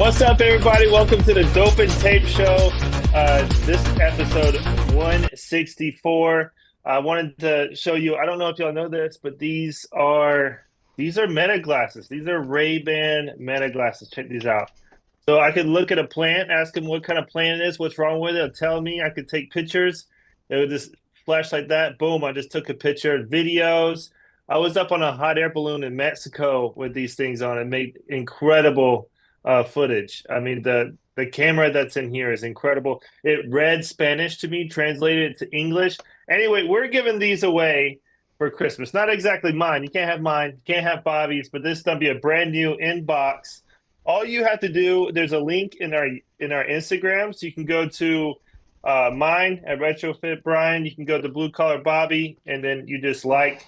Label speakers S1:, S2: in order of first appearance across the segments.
S1: What's up, everybody? Welcome to the Dope and Tape Show. This episode 164. I wanted to show you. I don't know if y'all know this, but these are Meta glasses. These are Ray-Ban Meta glasses. Check these out. So I could look at a plant, ask them what kind of plant it is, what's wrong with it. It'll tell me. I could take pictures. It would just flash like that. Boom! I just took a picture. Videos. I was up on a hot air balloon in Mexico with these things on. It made incredible footage. I mean, the camera that's in here is incredible. It read Spanish to me, translated it to English. Anyway, we're giving these away for Christmas. Not exactly mine. You can't have mine. You can't have Bobby's, but this is gonna be a brand new inbox. All you have to do, there's a link in our Instagram, so you can go to mine at Retrofit Brian. You can go to Blue Collar Bobby, and then you just like,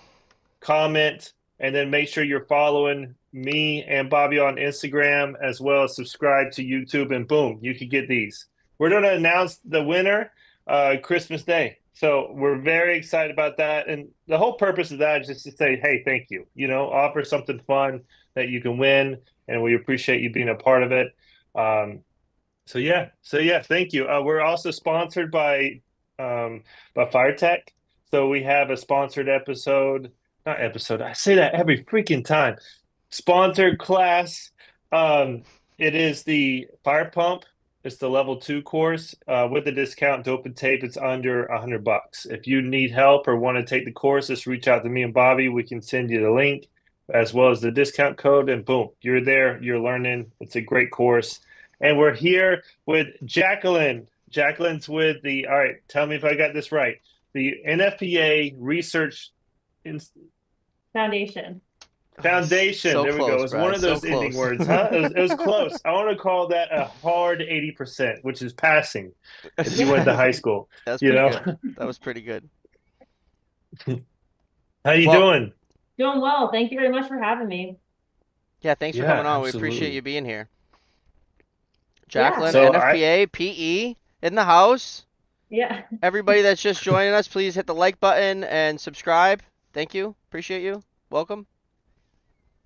S1: comment, and then make sure you're following me and Bobby on Instagram, as well as subscribe to YouTube, and boom, you can get these. We're going to announce the winner Christmas Day. So we're very excited about that. And the whole purpose of that is just to say, hey, thank you. You know, offer something fun that you can win, and we appreciate you being a part of it. So yeah, thank you. We're also sponsored by FireTech. So we have a sponsored episode. Not episode. I say that every freaking time. Sponsored class. It is the fire pump. It's the level 2 course with the discount Dope and Tape. It's under $100. If you need help or want to take the course, just reach out to me and Bobby. We can send you the link as well as the discount code, and boom, you're there. You're learning. It's a great course. And we're here with Jacqueline. Jacqueline's with the. All right, tell me if I got this right. The NFPA Research
S2: Foundation.
S1: Foundation.
S3: So
S1: there we
S3: close,
S1: go. It's
S3: Brad.
S1: one of those
S3: So
S1: ending
S3: close.
S1: words, huh? It was close. I want to call that a hard 80%, which is passing if you went to high school.
S3: That's
S1: You
S3: pretty
S1: know,
S3: good. That was pretty good.
S1: how you
S3: Well,
S1: doing?
S2: Doing well. Thank you very much for having me.
S3: yeah, thanks for
S1: Yeah,
S3: coming on. We appreciate
S1: absolutely.
S3: you being here.
S2: Yeah.
S3: Jacqueline,
S1: So I,
S3: NFPA, PE in the house.
S2: Yeah.
S3: Everybody that's just joining us, please hit the like button and subscribe. Thank you. Appreciate you. Welcome.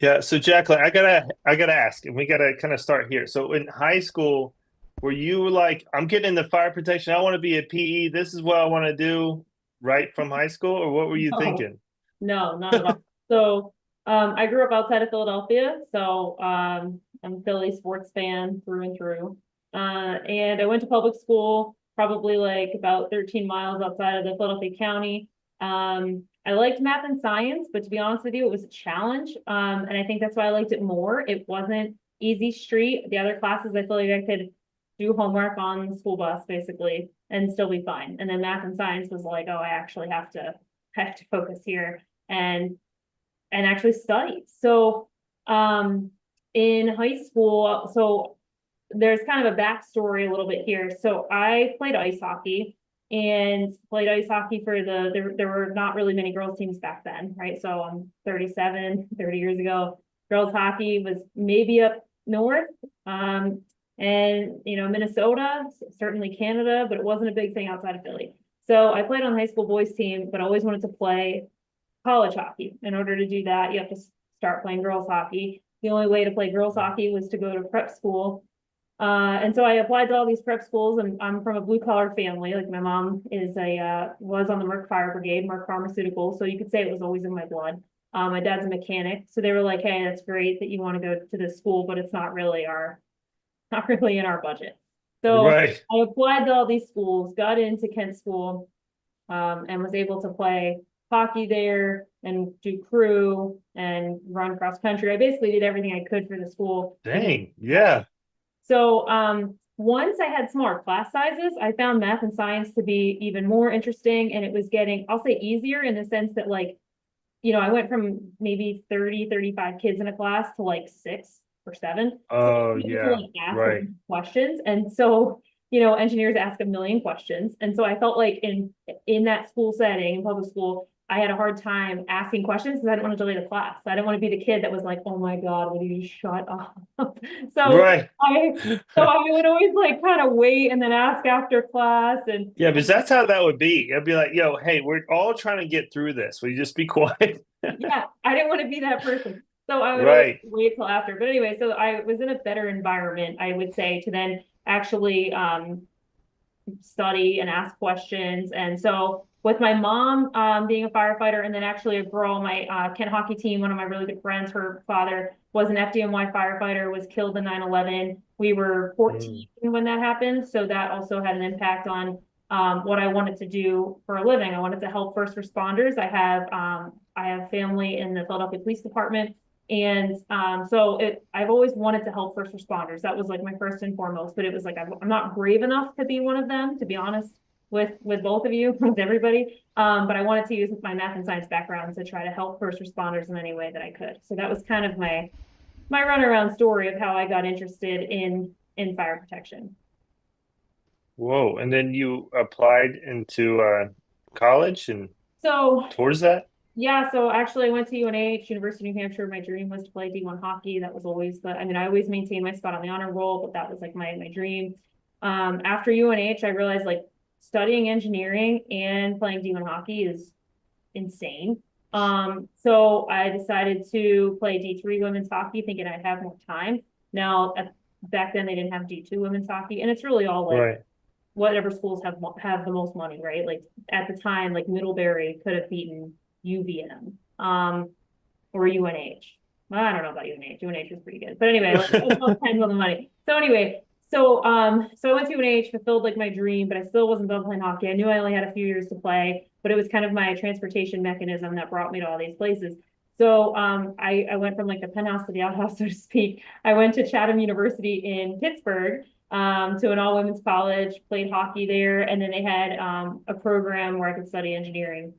S1: yeah. So Jacqueline, I gotta ask, and we gotta kind of start here. So in high school, were you like, I'm getting into fire protection. I want to be a PE. This is what I want to do right from high school, or what were you
S2: No,
S1: thinking?
S2: no, not at all. So, I grew up outside of Philadelphia, so I'm a Philly sports fan through and through. And I went to public school, probably like about 13 miles outside of the Philadelphia County. I liked math and science, but to be honest with you, it was a challenge. And I think that's why I liked it more. It wasn't easy street. The other classes, I feel like I could do homework on the school bus basically and still be fine. And then math and science was like, oh, I actually have to focus here and actually study. So in high school, so there's kind of a backstory a little bit here. So I played ice hockey and played ice hockey for there were not really many girls teams back then, right? So I'm 37, 30 years ago. Girls hockey was maybe up north. And Minnesota, certainly Canada, but it wasn't a big thing outside of Philly. So I played on the high school boys team, but I always wanted to play college hockey. In order to do that, you have to start playing girls hockey. The only way to play girls hockey was to go to prep school. And so I applied to all these prep schools, and I'm from a blue collar family. Like my mom was on the Merck Fire Brigade, Merck Pharmaceuticals. So you could say it was always in my blood. My dad's a mechanic. So they were like, hey, that's great that you want to go to this school, but it's not really in our budget. So
S1: Right.
S2: I applied to all these schools, got into Kent School, and was able to play hockey there and do crew and run cross country. I basically did everything I could for the school.
S1: Dang. Yeah.
S2: So once I had smaller class sizes, I found math and science to be even more interesting, and it was getting, I'll say, easier in the sense that, like, I went from maybe 30, 35 kids in a class to like 6 or 7. So
S1: Oh,
S2: you
S1: yeah.
S2: like ask
S1: Right.
S2: questions. And so, engineers ask a million questions. And so I felt like in that school setting, in public school, I had a hard time asking questions because I didn't want to delay the class. I didn't want to be the kid that was like, oh my God, will you shut up? So
S1: Right.
S2: I would always like kind of wait and then ask after class. And
S1: Yeah, because that's how that would be. It'd be like, yo, hey, we're all trying to get through this. Will you just be quiet?
S2: yeah, I didn't want to be that person. So I would always
S1: Right.
S2: wait till after. But anyway, so I was in a better environment, I would say, to then actually study and ask questions. And so with my mom being a firefighter, and then actually a girl on my Kent hockey team, one of my really good friends, her father was an FDNY firefighter, was killed in 9/11. We were 14
S1: Mm.
S2: when that happened. So that also had an impact on what I wanted to do for a living. I wanted to help first responders. I have family in the Philadelphia Police Department. And I've always wanted to help first responders. That was like my first and foremost, but it was like, I'm not brave enough to be one of them, to be honest with both of you, with everybody. But I wanted to use my math and science background to try to help first responders in any way that I could. So that was kind of my runaround story of how I got interested in fire protection.
S1: Whoa. And then you applied into college and
S2: So
S1: towards that?
S2: yeah, so actually I went to UNH, University of New Hampshire. My dream was to play D1 hockey. That was always I mean, I always maintained my spot on the honor roll, but that was like my dream. After UNH, I realized like studying engineering and playing D1 hockey is insane. So I decided to play D3 women's hockey, thinking I'd have more time. Now, back then they didn't have D2 women's hockey, and it's really all like
S1: Right.
S2: whatever schools have the most money, right? Like at the time, like Middlebury could have beaten UVM, or UNH. Well, I don't know about UNH. UNH was pretty good, but anyway, like it all depends on the money. So anyway, so I went to UNH, fulfilled like my dream, but I still wasn't done playing hockey. I knew I only had a few years to play, but it was kind of my transportation mechanism that brought me to all these places. So I went from like the penthouse to the outhouse, so to speak. I went to Chatham University in Pittsburgh, to an all-women's college, played hockey there, and then they had a program where I could study engineering.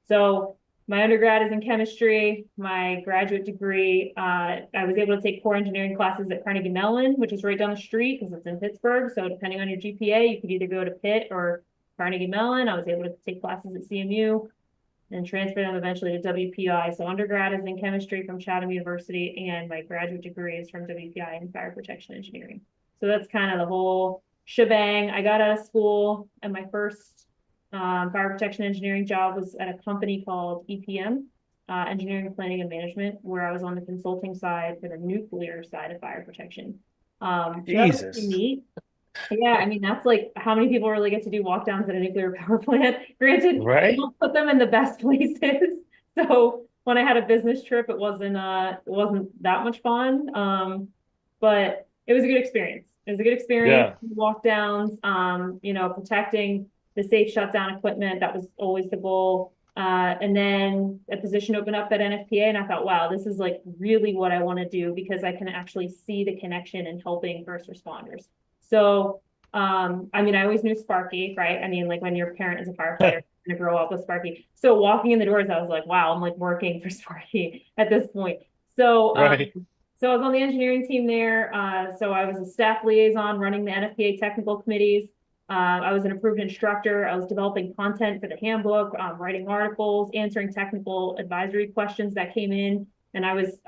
S2: So my undergrad is in chemistry. My graduate degree, I was able to take core engineering classes at Carnegie Mellon, which is right down the street because it's in Pittsburgh. So depending on your GPA, you could either go to Pitt or Carnegie Mellon. I was able to take classes at CMU and transfer them eventually to WPI. So undergrad is in chemistry from Chatham University, and my graduate degree is from WPI in fire protection engineering. So that's kind of the whole shebang. I got out of school, and my first fire protection engineering job was at a company called EPM, Engineering, Planning, and Management, where I was on the consulting side for the nuclear side of fire protection. So that was pretty
S1: Jesus.
S2: neat. Yeah, I mean, that's like how many people really get to do walk downs at a nuclear power plant. Granted, they
S1: Right?
S2: don't put them in the best places. So when I had a business trip, it wasn't that much fun. But it was a good experience. It was a good experience.
S1: Yeah.
S2: Walk downs, protecting the safe shutdown equipment. That was always the goal. And then a position opened up at NFPA, and I thought, wow, this is like really what I want to do because I can actually see the connection in helping first responders. So, I mean, I always knew Sparky, right? I mean, like when your parent is a firefighter, you're gonna grow up with Sparky. So walking in the doors, I was like, wow, I'm like working for Sparky at this point. So,
S1: Right.
S2: so I was on the engineering team there. So I was a staff liaison running the NFPA technical committees. I was an approved instructor. I was developing content for the handbook, writing articles, answering technical advisory questions that came in. And I was,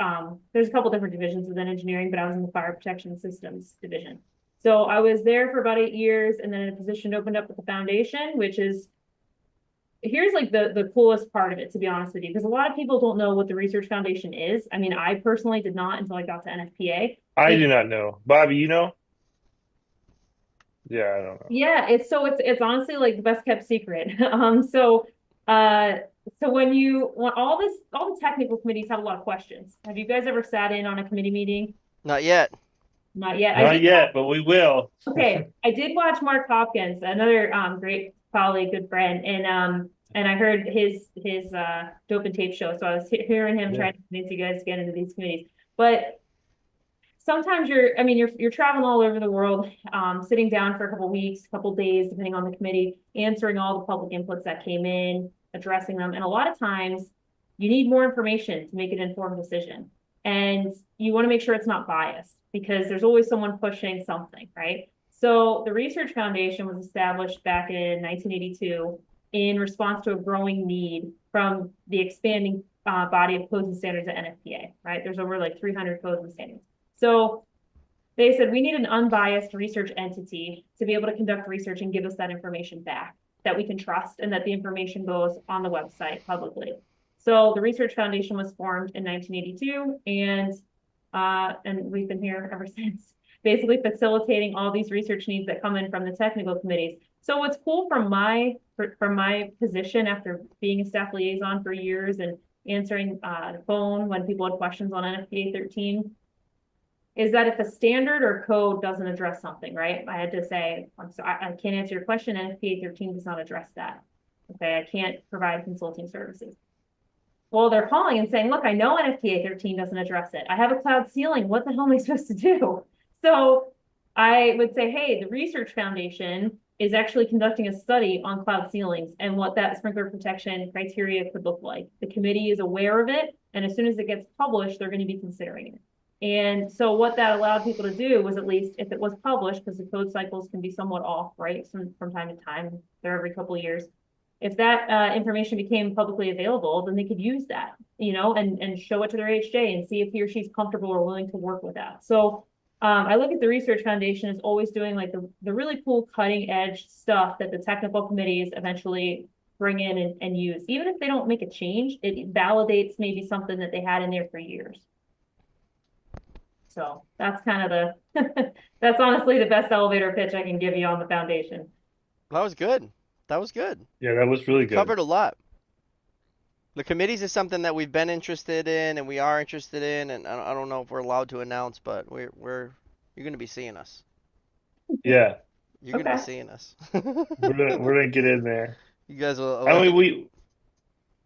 S2: there's a couple different divisions within engineering, but I was in the fire protection systems division. So I was there for about 8 years, and then a position opened up at the foundation, which is, here's like the coolest part of it, to be honest with you, because a lot of people don't know what the Research Foundation is. I mean, I personally did not until I got to NFPA.
S1: I do not know. Bobby, you know? Yeah, I don't know.
S2: Yeah, it's honestly like the best kept secret. Uh so when all the technical committees have a lot of questions. Have you guys ever sat in on a committee meeting?
S3: Not yet.
S2: Not yet.
S1: Not yet, but we will.
S2: Okay, I did watch Mark Hopkins, another great colleague, good friend, and I heard his dope and tape show. So I was hearing him
S1: Yeah.
S2: trying to convince you guys to get into these committees. But sometimes you're traveling all over the world, sitting down for a couple weeks, couple days, depending on the committee, answering all the public inputs that came in, addressing them. And a lot of times you need more information to make an informed decision. And you want to make sure it's not biased because there's always someone pushing something, right? So the Research Foundation was established back in 1982 in response to a growing need from the expanding body of codes and standards at NFPA, right? There's over like 300 codes and standards. So they said, we need an unbiased research entity to be able to conduct research and give us that information back that we can trust and that the information goes on the website publicly. So the Research Foundation was formed in 1982, and we've been here ever since, basically facilitating all these research needs that come in from the technical committees. So what's cool from my position after being a staff liaison for years and answering the phone when people had questions on NFPA 13 is that if a standard or code doesn't address something, right? I had to say, I'm sorry, I can't answer your question. NFPA 13 does not address that. Okay, I can't provide consulting services. Well, they're calling and saying, look, I know NFPA 13 doesn't address it. I have a cloud ceiling. What the hell am I supposed to do? So I would say, hey, the Research Foundation is actually conducting a study on cloud ceilings and what that sprinkler protection criteria could look like. The committee is aware of it, and as soon as it gets published, they're going to be considering it. And so what that allowed people to do was, at least if it was published, because the code cycles can be somewhat off, right, from time to time, they're every couple of years. If that information became publicly available, then they could use that, and show it to their HJ and see if he or she's comfortable or willing to work with that. So I look at the Research Foundation as always doing like the really cool cutting edge stuff that the technical committees eventually bring in and use. Even if they don't make a change, it validates maybe something that they had in there for years. So that's kind of that's honestly the best elevator pitch I can give you on the foundation.
S3: That was good. That was good.
S1: Yeah, that was really good.
S3: Covered a lot. The committees is something that we've been interested in and we are interested in, and I don't know if we're allowed to announce, but you're going to be seeing us.
S1: Yeah,
S3: You're going to be seeing us.
S1: we're gonna get in there.
S3: You guys will.
S1: I mean,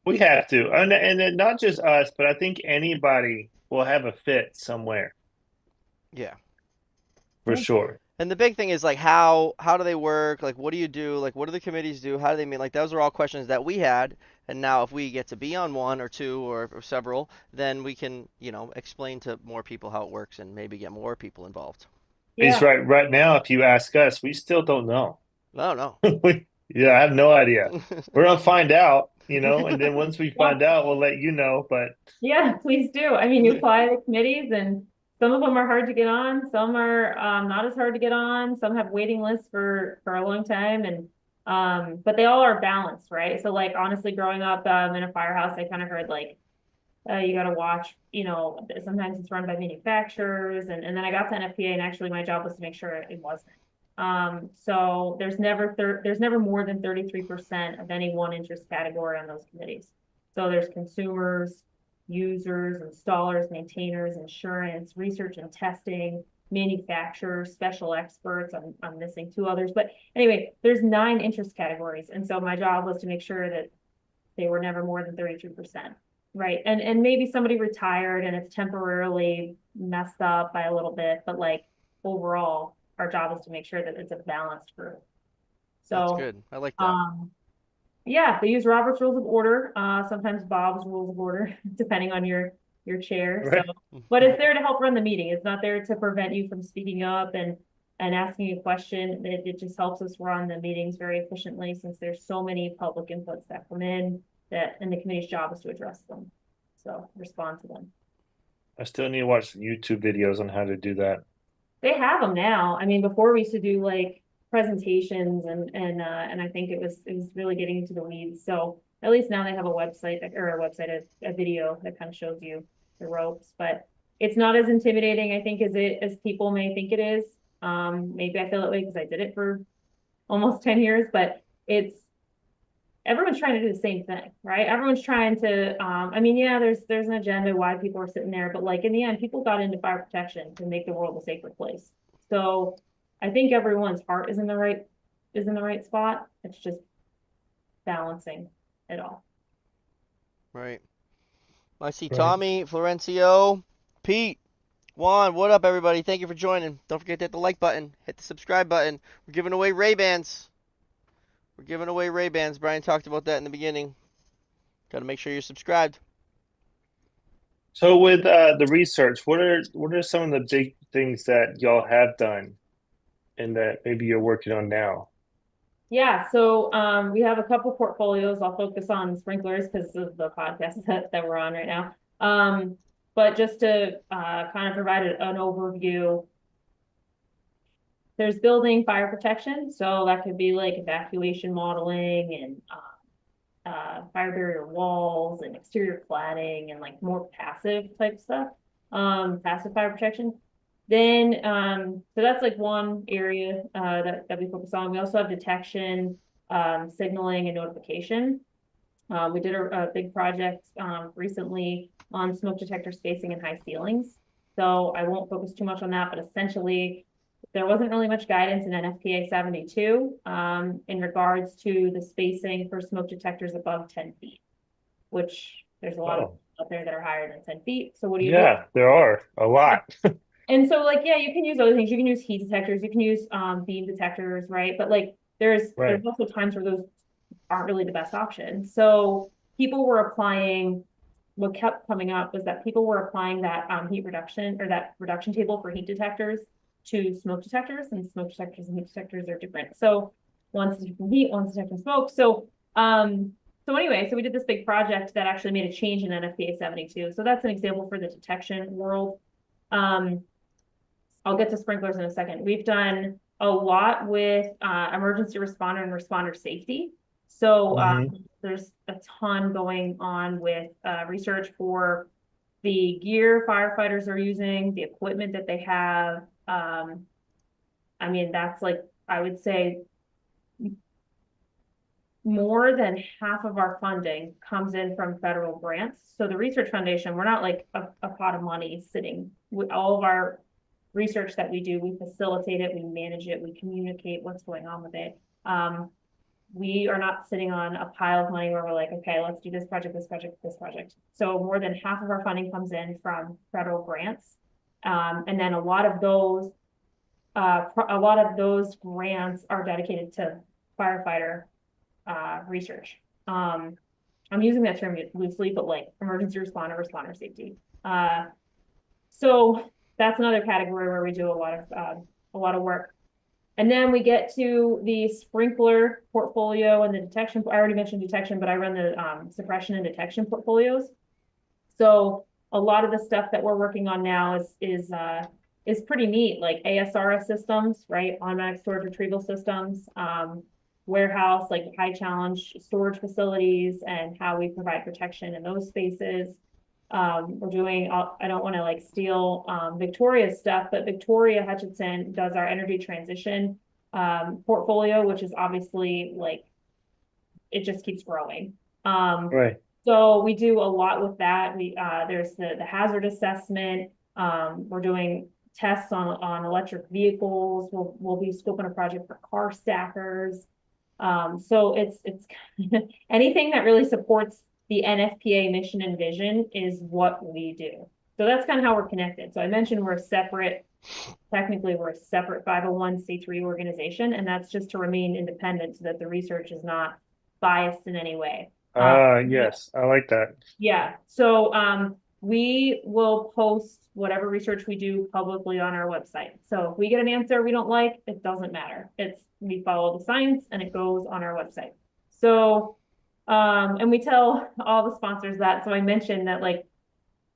S1: we have to, and then not just us, but I think anybody will have a fit somewhere
S3: Yeah.
S1: for sure.
S3: And the big thing is like how do they work? Like what do you do? Like what do the committees do? How do they meet? Like those are all questions that we had. And now if we get to be on one or two or several, then we can, explain to more people how it works and maybe get more people involved.
S1: He's right. Right now, if you ask us, we still don't know.
S3: No.
S1: Yeah, I have no idea. We're gonna find out, and then once we find out, we'll let you know. But
S2: yeah, please do. I mean, you apply to committees, and some of them are hard to get on. Some are not as hard to get on. Some have waiting lists for a long time, and but they all are balanced, right? So, like honestly, growing up in a firehouse, I kind of heard like you got to watch. Sometimes it's run by manufacturers, and then I got to NFPA, and actually my job was to make sure it wasn't. So there's never more than 33% of any one interest category on those committees. So there's consumers, users, installers, maintainers, insurance, research and testing, manufacturers, special experts. I'm missing two others, but anyway, there's 9 interest categories. And so my job was to make sure that they were never more than 33%. Right. And maybe somebody retired and it's temporarily messed up by a little bit, but like overall, our job is to make sure that it's a balanced group. So
S3: that's good. I like that.
S2: Yeah, they use Robert's Rules of Order, sometimes Bob's Rules of Order, depending on your chair.
S1: Right.
S2: So, but it's there to help run the meeting. It's not there to prevent you from speaking up and asking a question. It just helps us run the meetings very efficiently, since there's so many public inputs that come in, and the committee's job is to address them. So respond to them.
S1: I still need to watch YouTube videos on how to do that.
S2: They have them now. I mean, before we used to do like presentations and I think it was really getting into the weeds. So at least now they have a website a video that kind of shows you the ropes, but it's not as intimidating, I think, as people may think it is. Maybe I feel that way because I did it for almost 10 years, but everyone's trying to do the same thing, right? Everyone's trying to, I mean, yeah, there's an agenda why people are sitting there, but like in the end, people got into fire protection to make the world a safer place. So I think everyone's heart is in the right spot. It's just balancing it all.
S3: Right. I see Tommy, Florencio, Pete, Juan. What up, everybody? Thank you for joining. Don't forget to hit the like button, hit the subscribe button. We're giving away Ray-Bans. Brian talked about that in the beginning. Got to make sure you're subscribed.
S1: So with the research, what are some of the big things that y'all have done and that maybe you're working on now?
S2: Yeah, so we have a couple portfolios. I'll focus on sprinklers because of the podcast that we're on right now. But just to kind of provide an overview, there's building fire protection. So that could be like evacuation modeling and fire barrier walls and exterior cladding and like more passive type stuff, passive fire protection. Then, so that's like one area that we focus on. We also have detection, signaling, and notification. We did a big project recently on smoke detector spacing and high ceilings. So I won't focus too much on that, but essentially there wasn't really much guidance in NFPA 72 in regards to the spacing for smoke detectors above 10 feet, which there's a lot of out there that are higher than 10 feet. So what do you do?
S1: Yeah, there are a lot.
S2: And so like, yeah, you can use other things. You can use heat detectors, you can use beam detectors, right? But like there's also times where those aren't really the best option. So people were applying, what kept coming up was that people were applying that heat reduction or that reduction table for heat detectors to smoke detectors, and smoke detectors and heat detectors are different. So one's detecting heat, one's detecting smoke. So anyway, so we did this big project that actually made a change in NFPA 72. So that's an example for the detection world. I'll get to sprinklers in a second. We've done a lot with emergency responder and responder safety. So there's a ton going on with research for the gear firefighters are using, the equipment that they have. I mean, that's like, I would say more than half of our funding comes in from federal grants. So the Research Foundation, we're not like a pot of money sitting with all of our research that we do. We facilitate it, we manage it, we communicate what's going on with it. We are not sitting on a pile of money where we're like, okay, let's do this project, this project, this project. So more than half of our funding comes in from federal grants. And then a lot of those grants are dedicated to firefighter research. I'm using that term loosely, but like emergency responder safety. So that's another category where we do a lot of work. And then we get to the sprinkler portfolio and the detection. I already mentioned detection, but I run the suppression and detection portfolios. So a lot of the stuff that we're working on now is pretty neat, like ASRS systems, right? Automatic storage retrieval systems, warehouse, like high challenge storage facilities, and how we provide protection in those spaces. We're doing, I don't want to like steal Victoria's stuff, but Victoria Hutchinson does our energy transition portfolio, which is obviously like, it just keeps growing. So we do a lot with that. There's the hazard assessment. We're doing tests on electric vehicles. We'll be scoping a project for car stackers. So it's anything that really supports the NFPA mission and vision is what we do. So that's kind of how we're connected. So I mentioned technically we're a separate 501c3 organization, and that's just to remain independent so that the research is not biased in any way.
S1: Yes, I like that.
S2: Yeah. So we will post whatever research we do publicly on our website. So if we get an answer we don't like, it doesn't matter. We follow the science and it goes on our website. So and we tell all the sponsors that. So I mentioned that like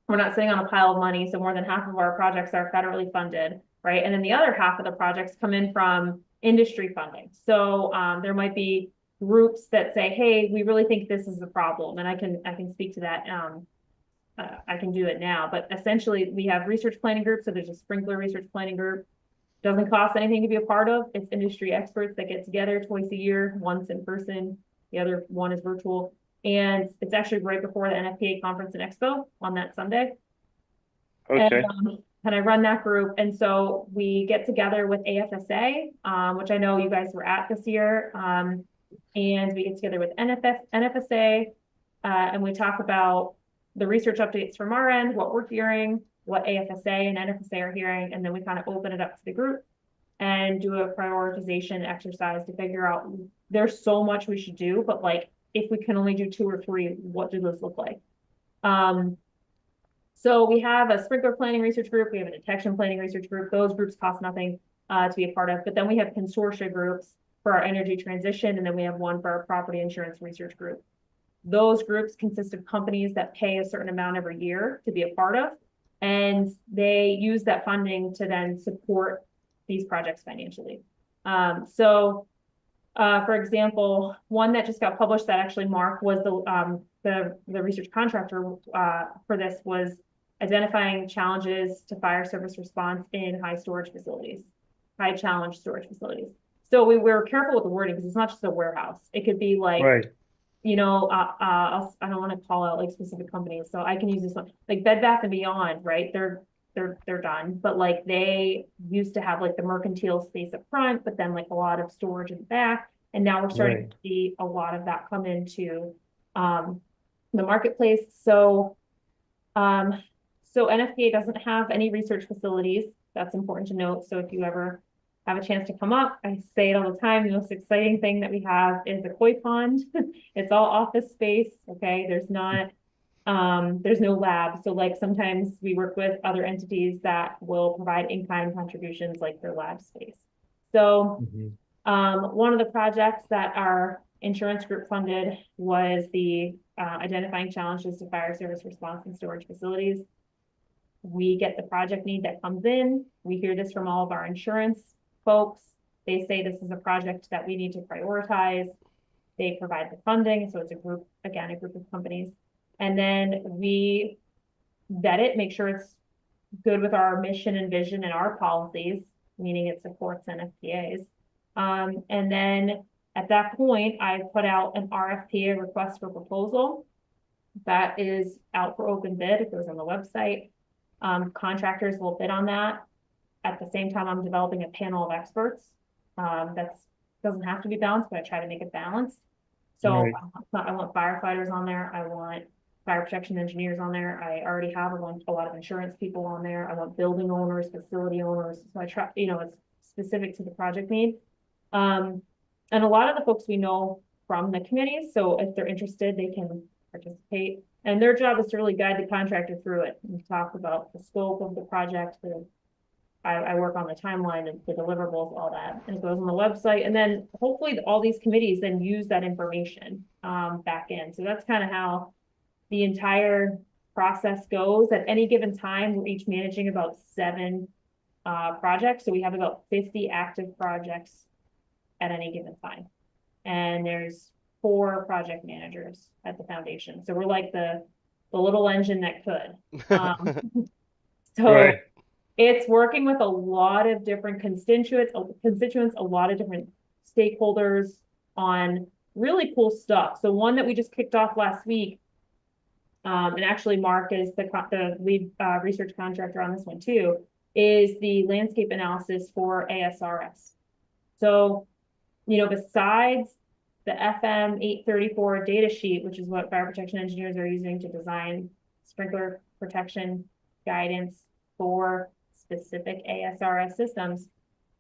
S2: we're not sitting on a pile of money. So more than half of our projects are federally funded, right? And then the other half of the projects come in from industry funding. So there might be groups that say, hey, we really think this is the problem. And I can speak to that. I can do it now, but essentially we have research planning groups. So there's a sprinkler research planning group. Doesn't cost anything to be a part of. It's industry experts that get together twice a year, once in person, the other one is virtual. And it's actually right before the NFPA conference and expo on that Sunday.
S1: Okay.
S2: And I run that group. And so we get together with AFSA, which I know you guys were at this year. And we get together with NFSA, and we talk about the research updates from our end, what we're hearing, what AFSA and NFSA are hearing, and then we kind of open it up to the group and do a prioritization exercise to figure out there's so much we should do, but like if we can only do 2 or 3, what do those look like? So we have a sprinkler planning research group, we have a detection planning research group. Those groups cost nothing to be a part of, but then we have consortia groups for our energy transition, and then we have one for our property insurance research group. Those groups consist of companies that pay a certain amount every year to be a part of, and they use that funding to then support these projects financially. For example, one that just got published that actually Mark was the research contractor for this was identifying challenges to fire service response in high storage facilities, high challenge storage facilities. So we were careful with the wording because it's not just a warehouse. It could be like,
S1: Right.
S2: you know, I don't want to call out like specific companies, so I can use this one, like Bed Bath and Beyond, right? They're done, but like they used to have like the mercantile space up front, but then like a lot of storage in the back, and now we're starting
S1: Right.
S2: to see a lot of that come into the marketplace. So NFPA doesn't have any research facilities. That's important to note. So if you ever have a chance to come up, I say it all the time, the most exciting thing that we have is a koi pond. It's all office space, okay? There's no lab. So like sometimes we work with other entities that will provide in-kind contributions like their lab space. So one of the projects that our insurance group funded was the identifying challenges to fire service response and storage facilities. We get the project need that comes in. We hear this from all of our insurance folks. They say this is a project that we need to prioritize. They provide the funding. So it's a group of companies. And then we vet it, make sure it's good with our mission and vision and our policies, meaning it supports NFPAs. And then at that point, I put out an RFP, a request for proposal, that is out for open bid. It goes on the website. Contractors will bid on that. At the same time, I'm developing a panel of experts. That doesn't have to be balanced, but I try to make it balanced. So
S1: Right.
S2: I want firefighters on there. I want fire protection engineers on there. I already have a lot of insurance people on there. I want building owners, facility owners. So I try, it's specific to the project need. And a lot of the folks we know from the committees. So if they're interested, they can participate. And their job is to really guide the contractor through it and talk about the scope of the project. I work on the timeline and the deliverables, all that, and it goes on the website. And then hopefully all these committees then use that information back in. So that's kind of how the entire process goes. At any given time, we're each managing about 7 projects. So we have about 50 active projects at any given time. And there's 4 project managers at the foundation. So we're like the little engine that could. So
S1: Right.
S2: it's working with a lot of different constituents, a lot of different stakeholders on really cool stuff. So one that we just kicked off last week, and actually Mark is the lead research contractor on this one too, is the landscape analysis for ASRS. So, besides the FM 834 data sheet, which is what fire protection engineers are using to design sprinkler protection guidance for specific ASRS systems.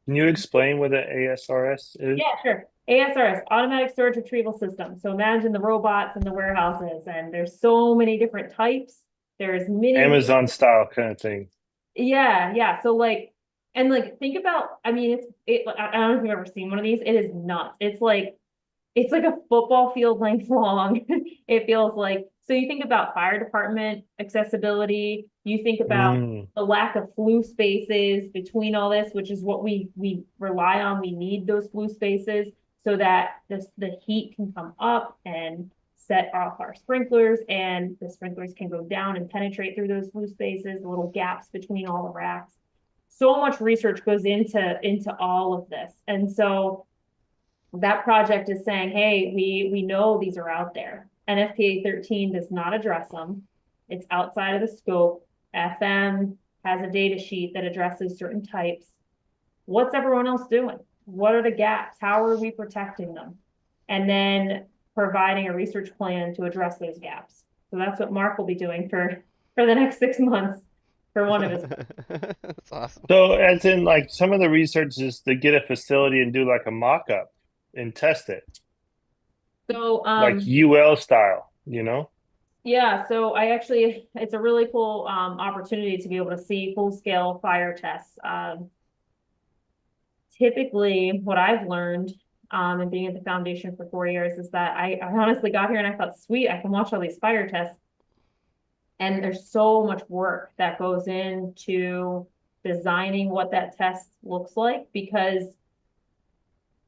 S1: Can you explain what the ASRS is?
S2: Yeah, sure. ASRS, automatic storage retrieval system. So imagine the robots in the warehouses, and there's so many different types. There's many
S1: Amazon style kind of thing.
S2: Yeah. So think about, I mean, I don't know if you've ever seen one of these. It is nuts. It's like a football field length long. It feels like, so you think about fire department accessibility, you think about the lack of flue spaces between all this, which is what we rely on. We need those flue spaces so that the heat can come up and set off our sprinklers, and the sprinklers can go down and penetrate through those flue spaces, the little gaps between all the racks. So much research goes into all of this. And so that project is saying, hey, we know these are out there. NFPA 13 does not address them. It's outside of the scope. FM has a data sheet that addresses certain types. What's everyone else doing? What are the gaps? How are we protecting them? And then providing a research plan to address those gaps. So that's what Mark will be doing for the next 6 months for one of his.
S3: That's awesome.
S1: So as in like some of the research is to get a facility and do like a mock-up and test it.
S2: So
S1: like UL style,
S2: Yeah, so it's a really cool opportunity to be able to see full-scale fire tests. Typically, what I've learned and being at the foundation for 4 years is that I honestly got here and I thought, sweet, I can watch all these fire tests. And there's so much work that goes into designing what that test looks like, because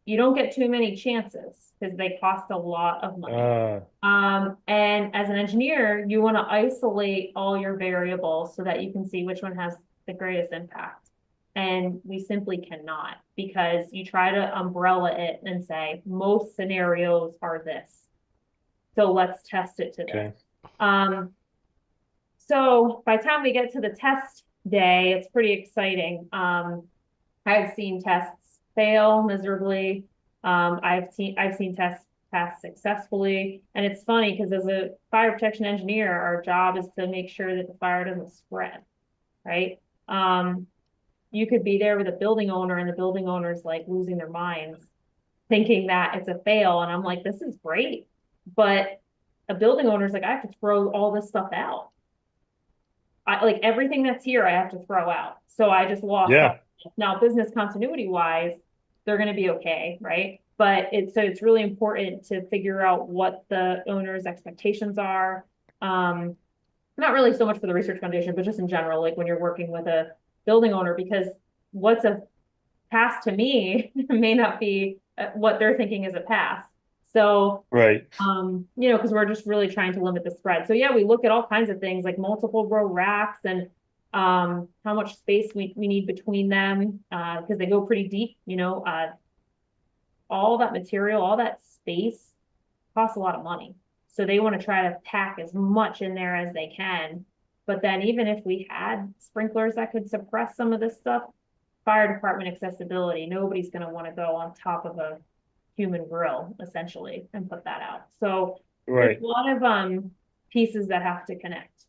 S2: you don't get too many chances because they cost a lot of money. And as an engineer, you want to isolate all your variables so that you can see which one has the greatest impact. And we simply cannot, because you try to umbrella it and say, most scenarios are this. So let's test it to
S1: Okay.
S2: this. So by the time we get to the test day, it's pretty exciting. I've seen tests fail miserably. I've seen tests pass successfully. And it's funny because as a fire protection engineer, our job is to make sure that the fire doesn't spread, right? You could be there with a building owner and the building owner's like losing their minds, thinking that it's a fail. And I'm like, this is great. But a building owner's like, I have to throw all this stuff out. Like everything that's here, I have to throw out. So I just lost.
S1: Yeah.
S2: Now, business continuity wise, they're going to be okay, right? But it's really important to figure out what the owner's expectations are. Not really so much for the research foundation, but just in general, like when you're working with a building owner, because what's a pass to me may not be what they're thinking is a pass. So,
S1: Right.
S2: because we're just really trying to limit the spread. So yeah, we look at all kinds of things like multiple row racks and how much space we need between them, because they go pretty deep, all that material, all that space costs a lot of money. So they want to try to pack as much in there as they can. But then even if we had sprinklers that could suppress some of this stuff, fire department accessibility, nobody's going to want to go on top of a human grill essentially and put that out. So
S1: Right.
S2: there's a lot of pieces that have to connect.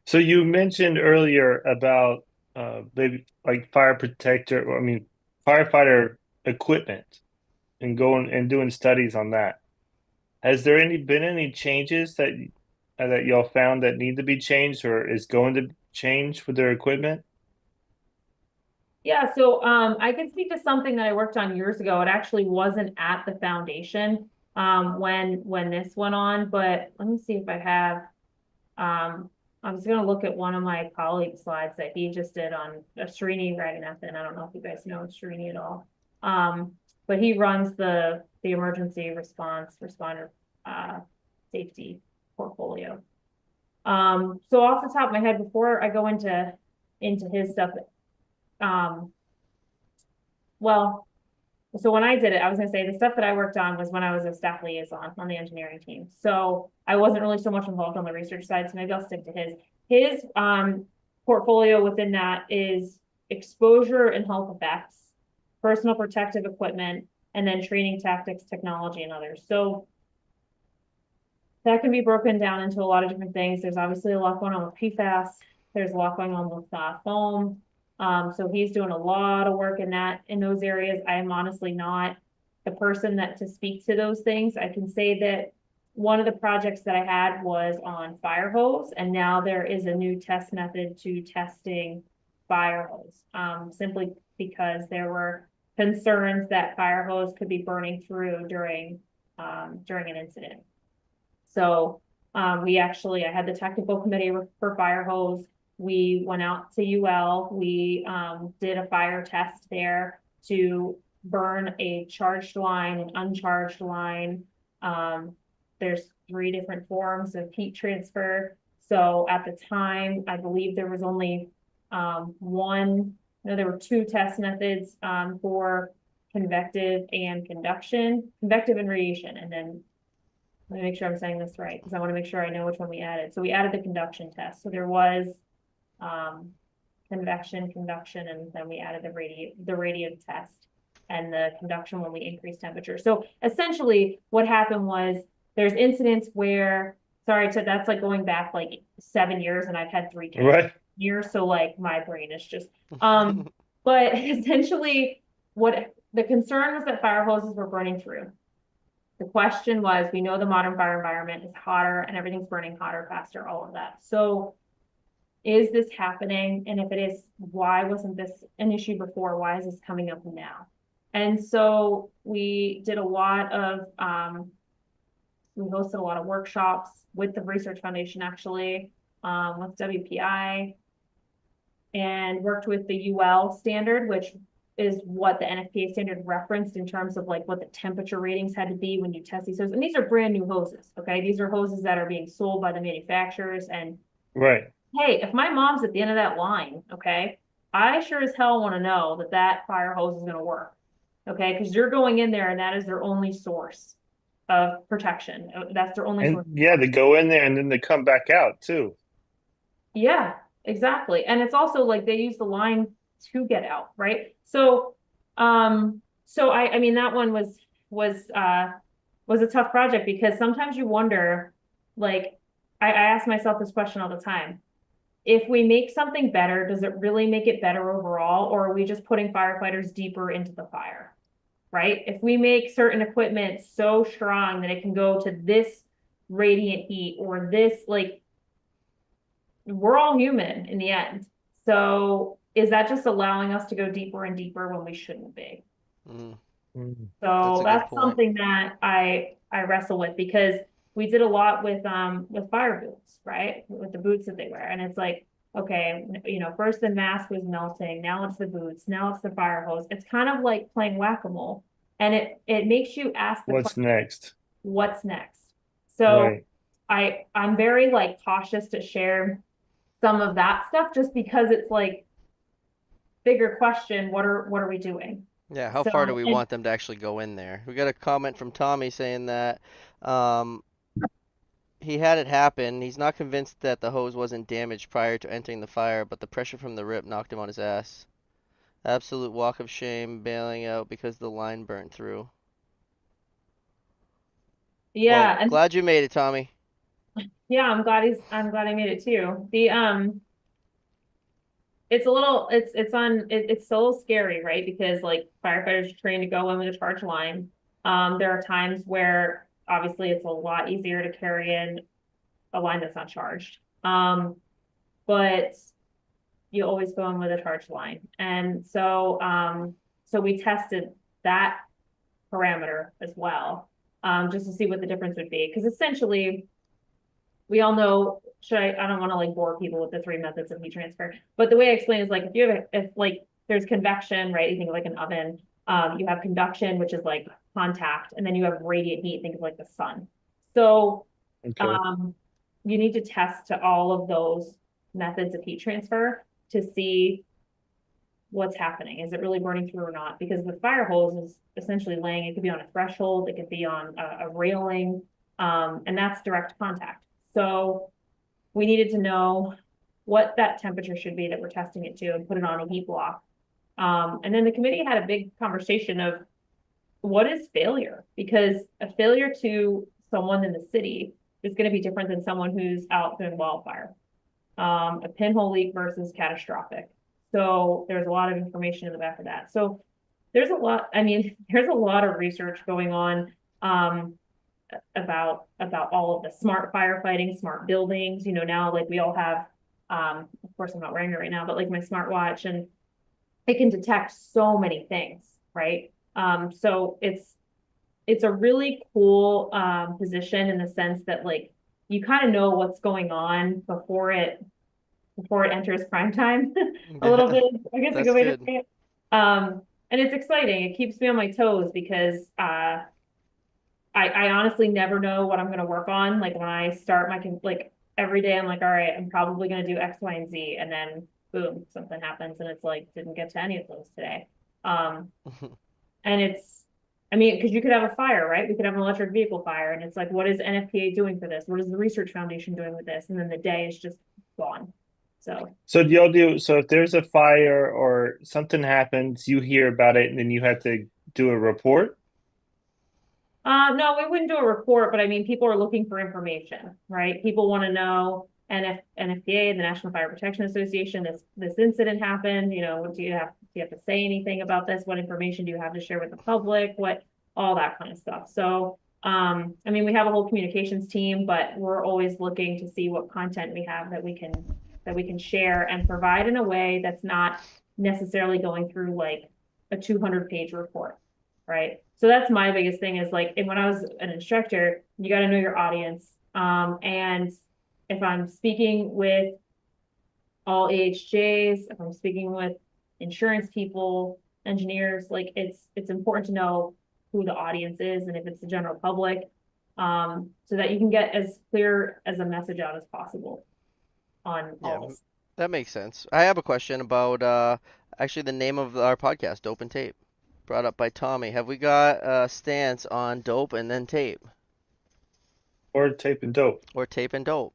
S1: So you mentioned earlier about maybe like firefighter equipment and going and doing studies on that. Has there been any changes that y'all found that need to be changed or is going to change with their equipment?
S2: Yeah, so I can speak to something that I worked on years ago. It actually wasn't at the foundation when this went on, but let me see if I have I was gonna look at one of my colleagues' slides that he just did on Srini Raghunathan. I don't know if you guys know Srini at all. But he runs the emergency response responder safety portfolio. So off the top of my head, before I go into his stuff, well, so when I did it, I was gonna say the stuff that I worked on was when I was a staff liaison on the engineering team. So I wasn't really so much involved on the research side, so maybe I'll stick to his. His portfolio within that is exposure and health effects, personal protective equipment, and then training tactics, technology, and others. So that can be broken down into a lot of different things. There's obviously a lot going on with PFAS. There's a lot going on with foam. So he's doing a lot of work in those areas. I am honestly not the person to speak to those things. I can say that one of the projects that I had was on fire hose, and now there is a new test method to testing fire hose, simply because there were concerns that fire hose could be burning through during an incident. So I had the technical committee for fire hose. We went out to UL. We did a fire test there to burn a charged line, an uncharged line. There's 3 different forms of heat transfer. So at the time, I believe there was only there were 2 test methods for convective and radiation. And then let me make sure I'm saying this right, because I want to make sure I know which one we added. So we added the conduction test. So there was convection, conduction, and then we added the radiant test and the conduction when we increased temperature. So essentially what happened was there's incidents where, that's like going back like 7 years, and I've had 3 kids
S1: Right.
S2: years. So like my brain is just, but essentially what the concern was that fire hoses were burning through. The question was, we know the modern fire environment is hotter and everything's burning hotter, faster, all of that. So is this happening? And if it is, why wasn't this an issue before? Why is this coming up now? And so we did a lot of, we hosted a lot of workshops with the Research Foundation, actually, with WPI, and worked with the UL standard, which is what the NFPA standard referenced in terms of like what the temperature ratings had to be when you test these hoses. And these are brand new hoses, okay? These are hoses that are being sold by the manufacturers. And
S1: Right.
S2: hey, if my mom's at the end of that line, okay, I sure as hell want to know that that fire hose is going to work, okay? Because you're going in there and that is their only source of protection. That's their only
S1: And
S2: source.
S1: yeah, they go in there and then they come back out too.
S2: Yeah, exactly. And it's also like they use the line to get out, right? So I mean that one was a tough project because sometimes you wonder, like, I ask myself this question all the time. If we make something better, does it really make it better overall, or are we just putting firefighters deeper into the fire? Right? If we make certain equipment so strong that it can go to this radiant heat or this, like, we're all human in the end. So is that just allowing us to go deeper and deeper when we shouldn't be?
S3: Mm, that's
S2: So
S3: a good
S2: that's
S3: point.
S2: something that I wrestle with because we did a lot with fire boots, right? With the boots that they wear. And it's like, okay, you know, first the mask was melting, now it's the boots, now it's the fire hose. It's kind of like playing whack-a-mole. And it makes you ask the
S1: What's
S2: question,
S1: next?
S2: what's next? So
S1: Right.
S2: I'm very like cautious to share some of that stuff just because it's like bigger question, what are we doing?
S3: Yeah, how far do
S2: So
S3: we
S2: and
S3: want them to actually go in there? We got a comment from Tommy saying that um, he had it happen. He's not convinced that the hose wasn't damaged prior to entering the fire, but the pressure from the rip knocked him on his ass. Absolute walk of shame, bailing out because the line burnt through. Well,
S2: yeah, and
S3: glad you made it, Tommy.
S2: yeah, I'm glad I made it too. It's a little it's so scary, right? Because like firefighters are trained to go in with a charge line. There are times where obviously it's a lot easier to carry in a line that's not charged. But you always go in with a charged line. And so we tested that parameter as well, just to see what the difference would be. Because essentially, we all know, I don't want to like bore people with the three methods of heat transfer, but the way I explain is like if you have if like there's convection, right? You think of like an oven. You have conduction, which is like contact, and then you have radiant heat, think of like the sun. So
S1: Okay.
S2: um, you need to test to all of those methods of heat transfer to see what's happening. Is it really burning through or not? Because the fire hose is essentially laying, it could be on a threshold, it could be on a railing, and that's direct contact. So we needed to know what that temperature should be that we're testing it to and put it on a heat block. And then the committee had a big conversation of what is failure? Because a failure to someone in the city is going to be different than someone who's out doing wildfire. A pinhole leak versus catastrophic. So there's a lot of information in the back of that. So there's a lot, I mean, there's a lot of research going on about all of the smart firefighting, smart buildings. You know, now like we all have of course I'm not wearing it right now, but like my smartwatch, and it can detect so many things, right? So it's a really cool position in the sense that like you kind of know what's going on before it enters prime time a little bit. I guess a
S3: That's
S2: good way to
S3: good.
S2: say it. And it's exciting. It keeps me on my toes because I honestly never know what I'm going to work on. Like when I start like every day, I'm like, all right, I'm probably going to do X, Y, and Z, and then boom, something happens, and it's like didn't get to any of those today. Um, and I mean, because you could have a fire, right? We could have an electric vehicle fire, and it's like, what is NFPA doing for this? What is the Research Foundation doing with this? And then the day is just gone. So,
S1: So do y'all do so if there's a fire or something happens, you hear about it and then you have to do a report?
S2: no, we wouldn't do a report, but I mean, people are looking for information, right? People want to know NFPA, the National Fire Protection Association, this incident happened, you know, do you have to say anything about this? What information do you have to share with the public? What, all that kind of stuff. So, I mean, we have a whole communications team, but we're always looking to see what content we have that we can share and provide in a way that's not necessarily going through like a 200-page report, right? So that's my biggest thing is like, and when I was an instructor, you got to know your audience. And if I'm speaking with all AHJs, if I'm speaking with insurance people, engineers, like it's important to know who the audience is and if it's the general public, so that you can get as clear as a message out as possible on
S3: Yeah,
S2: all this.
S3: that makes sense. I have a question about actually the name of our podcast, Dope and Tape, brought up by Tommy. Have we got a stance on dope and then tape,
S1: Or tape and dope,
S3: or tape and dope?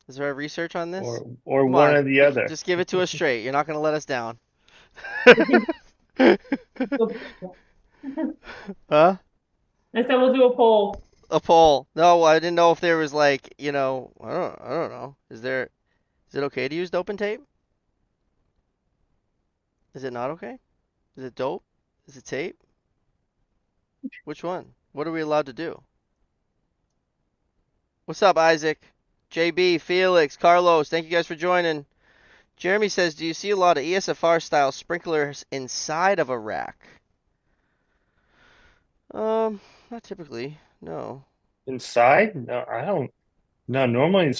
S3: Is there research on this?
S1: or
S3: Come
S1: one
S3: on,
S1: or the other.
S3: just give it to us straight. You're not gonna let us down. Huh?
S2: I said we'll do a poll.
S3: A poll. No, I didn't know if there was like, I don't know. Is it okay to use dope and tape? Is it not okay? Is it dope? Is it tape? Which one? What are we allowed to do? What's up, Isaac? JB, Felix, Carlos, thank you guys for joining. Jeremy says, do you see a lot of ESFR style sprinklers inside of a rack? Not typically. No.
S1: Inside? No, I don't. No, normally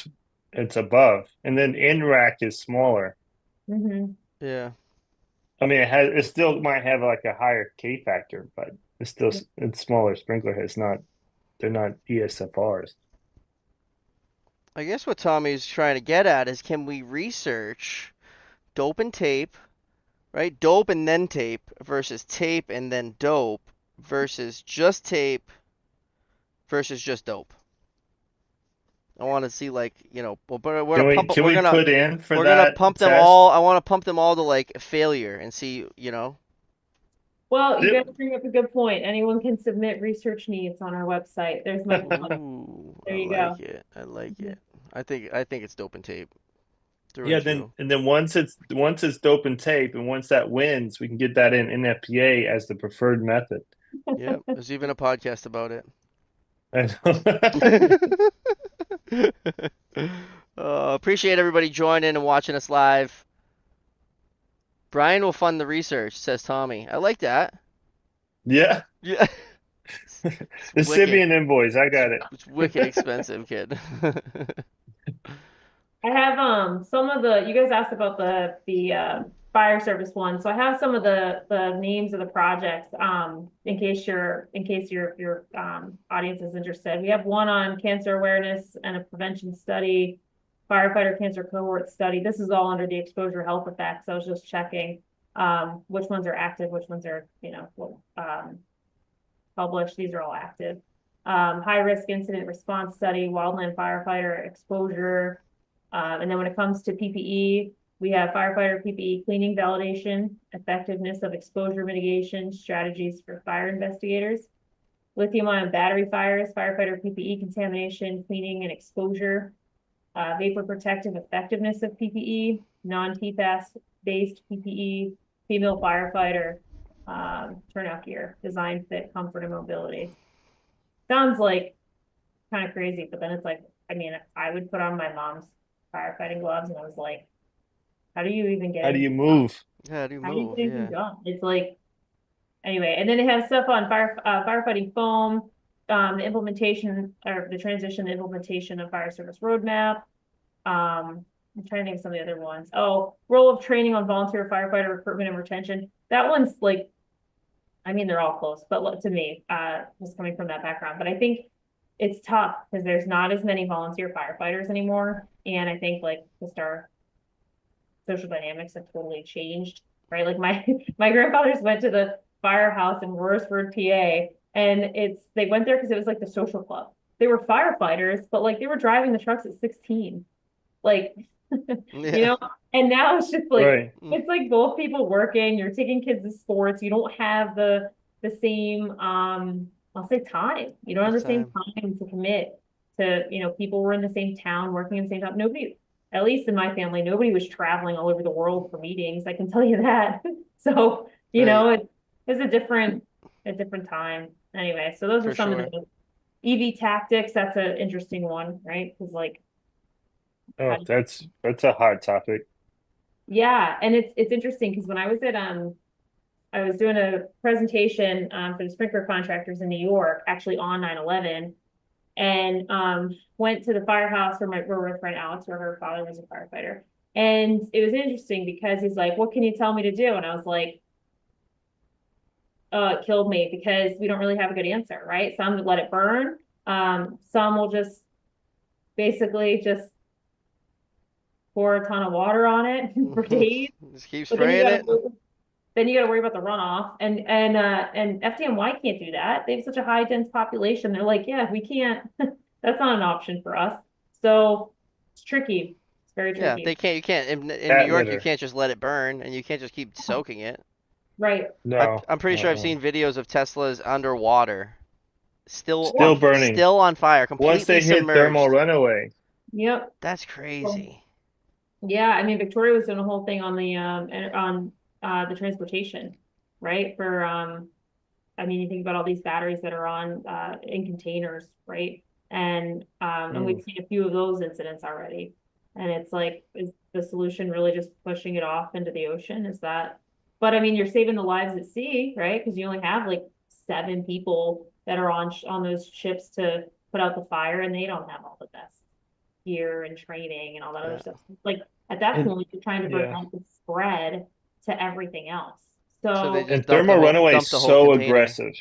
S1: it's above, and then in rack is smaller.
S2: Mm-hmm.
S3: Yeah.
S1: I mean, it still might have like a higher K factor, but it's smaller sprinkler heads. They're not ESFRs.
S3: I guess what Tommy's trying to get at is, can we research dope and tape, right? Dope and then tape versus tape and then dope versus just tape versus just dope. I want to see, like, we're
S1: Can
S3: gonna
S1: we
S3: pump
S1: can we put in for
S3: we're gonna
S1: that
S3: pump them
S1: test?
S3: all. I want to pump them all to like failure and see,
S2: Well, you
S1: Yep.
S2: guys bring up a good point. Anyone can submit research needs on our website. There's my plug.
S3: Ooh,
S2: There
S3: I
S2: you
S3: like
S2: go.
S3: it. I like it. I think it's dope and tape through
S1: Yeah,
S3: and
S1: then
S3: through.
S1: and then once it's dope and tape, and once that wins, we can get that in NFPA as the preferred method.
S3: Yep, there's even a podcast about it. Appreciate everybody joining and watching us live. Brian will fund the research, says Tommy. I like that.
S1: Yeah,
S3: Yeah.
S1: just send me
S3: Wicked.
S1: an invoice. I got
S3: It's wicked
S1: it.
S3: expensive, kid.
S2: I have some of the, you guys asked about the fire service one. So I have some of the names of the projects in case your audience is interested. We have one on cancer awareness and a prevention study, firefighter cancer cohort study. This is all under the exposure health effects. I was just checking which ones are active, which ones are, published. These are all active. High risk incident response study, wildland firefighter exposure. And then when it comes to PPE, we have firefighter PPE cleaning validation, effectiveness of exposure mitigation, strategies for fire investigators, lithium-ion battery fires, firefighter PPE contamination, cleaning and exposure, vapor protective effectiveness of PPE, non-PFAS based PPE, female firefighter, turnout gear, design, fit, comfort, and mobility. Sounds like kind of crazy, but then it's like, I mean, I would put on my mom's firefighting gloves and I was like, how do you even get
S1: How do
S2: in?
S1: you move?
S3: How do you
S2: How do you
S3: move?
S2: get anything
S3: Yeah.
S2: done? It's like, anyway, and then they have stuff on firefighting foam, the implementation or the transition implementation of fire service roadmap. I'm trying to think of some of the other ones. Oh, role of training on volunteer firefighter recruitment and retention. That one's like, I mean, they're all close, but to me, just coming from that background, but I think it's tough because there's not as many volunteer firefighters anymore. And I think like just our social dynamics have totally changed, right? Like my grandfathers went to the firehouse in Roarsford, PA, and they went there because it was like the social club. They were firefighters, but like they were driving the trucks at 16. Like,
S3: Yeah.
S2: and now it's just like
S1: Right.
S2: it's like both people working, you're taking kids to sports, you don't have the same I'll say time. You don't have the same time to commit to, people were in the same town, working in the same town. Nobody, at least in my family, nobody was traveling all over the world for meetings. I can tell you that. So,
S3: Right.
S2: it's a different time. Anyway, so those are
S3: For
S2: some of
S3: sure.
S2: the EV tactics. That's an interesting one, right? Because like,
S1: Oh, that's a hot topic.
S2: yeah, and it's interesting because when I was at I was doing a presentation for the sprinkler contractors in New York, actually on 9/11, and went to the firehouse where my friend Alex, where her father was a firefighter. And it was interesting because he's like, "What can you tell me to do?" And I was like, killed me because we don't really have a good answer, right? Some let it burn. Some will just basically just pour a ton of water on it for days.
S3: Just keep
S2: But then
S3: spraying it.
S2: you gotta worry about the runoff. And FDNY can't do that. They have such a high dense population. They're like, yeah, we can't, that's not an option for us. So it's tricky. It's very
S3: Yeah,
S2: tricky.
S3: they can't. You can't in New
S1: Cat
S3: York. You
S1: litter.
S3: can't just let it burn, and you can't just keep soaking it.
S2: Right.
S1: No.
S3: I'm pretty sure I've
S1: Uh-uh.
S3: seen videos of Teslas underwater,
S2: Yeah.
S1: Still burning.
S3: still on fire,
S1: Once
S3: completely
S1: they hit thermal
S3: submerged.
S1: runaway.
S2: Yep.
S3: That's
S2: So,
S3: crazy.
S2: yeah, I mean, Victoria was doing a whole thing on the transportation, right? For I mean, you think about all these batteries that are on in containers, right? And we've
S1: Mm.
S2: seen a few of those incidents already. And it's like, is the solution really just pushing it off into the ocean? Is that? But I mean, you're saving the lives at sea, right? Because you only have like 7 people that are on those ships to put out the fire, and they don't have all the best gear and training and all that other
S3: Yeah.
S2: stuff. Like at that
S1: And
S2: point, you're trying to
S1: yeah.
S2: prevent the spread to everything else.
S3: So they
S2: So
S3: just
S1: And thermal runaway is
S3: dump the whole
S1: so
S3: container.
S1: aggressive.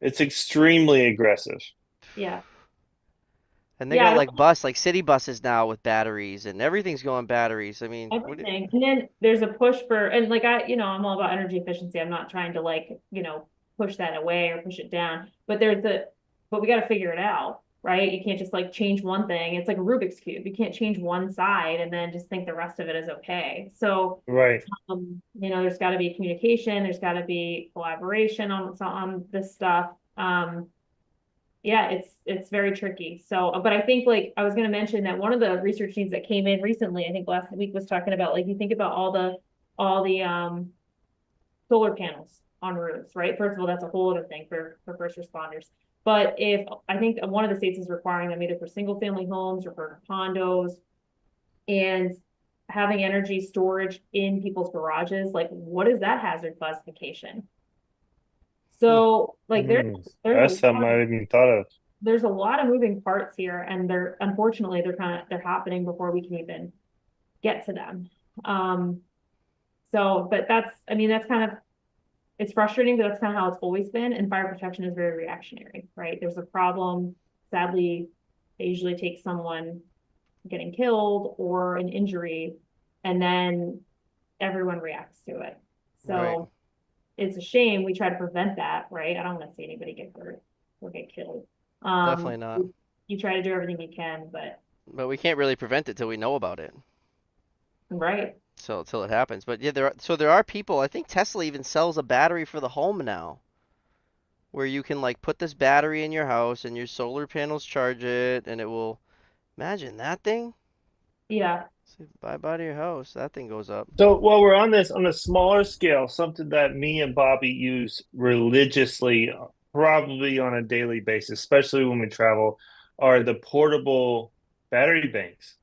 S1: It's extremely aggressive.
S2: yeah.
S3: And they got
S2: Yeah,
S3: like city buses now with batteries, and everything's going batteries. I mean, what?
S2: everything. And then there's a push for, and like I'm all about energy efficiency. I'm not trying to like, push that away or push it down. But we got to figure it out, right? You can't just like change one thing. It's like a Rubik's Cube. You can't change one side and then just think the rest of it is okay. So,
S1: Right.
S2: there's got to be communication. There's got to be collaboration on this stuff. Yeah, it's very tricky. So, but I think like I was going to mention that one of the research needs that came in recently, I think last week, was talking about like you think about all the solar panels on roofs, right? First of all, that's a whole other thing for first responders. But if I think one of the states is requiring them either for single family homes or for condos, and having energy storage in people's garages, like what is that hazard classification?
S3: Hmm.
S2: So like
S1: Mm.
S2: there's a
S1: That's something
S2: lot
S1: I haven't even thought of.
S2: there's a lot of moving parts here, and they're unfortunately they're happening before we can even get to them. Um, so, but I mean, that's kind of, it's frustrating, but that's kind of how it's always been. And fire protection is very reactionary, right? There's a problem. Sadly, they usually take someone getting killed or an injury, and then everyone reacts to it.
S3: Right.
S2: So it's a shame. We try to prevent that, right? I don't want to see anybody get hurt or get killed.
S3: Definitely not.
S2: You try to do everything you can, but
S3: But we can't really prevent it till we know about it.
S2: right.
S3: So till it happens. But yeah, there are people. I think Tesla even sells a battery for the home now, where you can like put this battery in your house and your solar panels charge it, and it will. Imagine that thing.
S2: Yeah.
S3: See, bye to your house. That thing goes up.
S1: So while we're on this, on a smaller scale, something that me and Bobby use religiously, probably on a daily basis, especially when we travel, are the portable battery banks.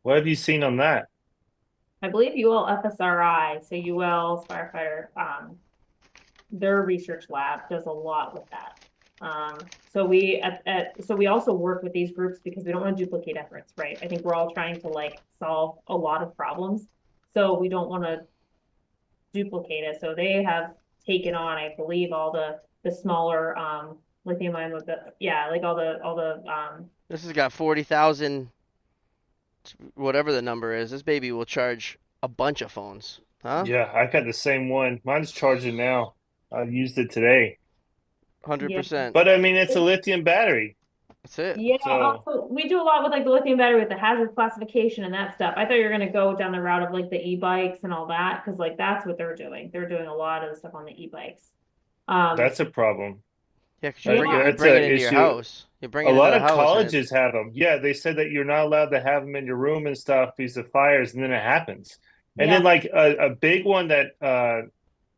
S1: What have you seen on that?
S2: I believe UL FSRI, so UL's firefighter, their research lab does a lot with that. So we also work with these groups because we don't want to duplicate efforts, right? I think we're all trying to like solve a lot of problems. So we don't want to duplicate it. So they have taken on, I believe, all the smaller lithium ion with like all the
S3: This has got 40,000, whatever the number is. This baby will charge a bunch of phones, huh?
S1: Yeah, I got the same one. Mine's charging now. I used it today.
S2: yeah.
S3: 100%.
S1: But I mean, it's a lithium battery.
S3: That's it.
S2: Yeah,
S1: So
S2: also, we do a lot with like the lithium battery with the hazard classification and that stuff. I thought you were gonna go down the route of like the e-bikes and all that, because like that's what they're doing. They're doing a lot of the stuff on the e-bikes. Um,
S1: that's a problem.
S3: Yeah, 'cause
S2: yeah,
S3: you
S1: That's
S3: bring
S1: a
S3: it into your
S1: issue.
S3: house. You bring
S1: A
S3: it into
S1: lot
S3: the
S1: of
S3: house, and
S1: colleges have them. Yeah, they said that you're not allowed to have them in your room and stuff because of fires, and then it happens. And then
S2: yeah,
S1: like a big one that are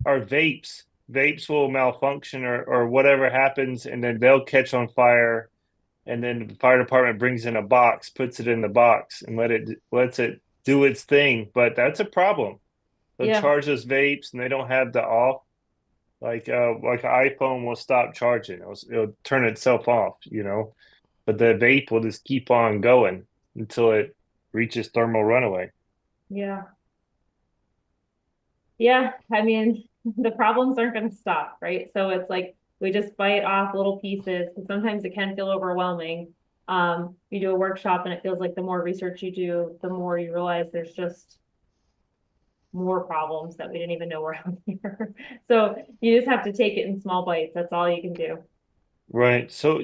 S1: vapes. Vapes will malfunction or whatever happens, and then they'll catch on fire. And then the fire department brings in a box, puts it in the box, and lets it do its thing. But that's a problem. They'll
S2: yeah,
S1: charge us vapes, and they don't have the off. Like an iPhone will stop charging. It'll turn itself off, but the vape will just keep on going until it reaches thermal runaway.
S2: yeah, yeah. I mean, the problems aren't going to stop, right? So it's like we just bite off little pieces, and sometimes it can feel overwhelming. You do a workshop and it feels like the more research you do, the more you realize there's just more problems that we didn't even know were out there. So you just have to take it in small bites. That's all you can do.
S1: Right. So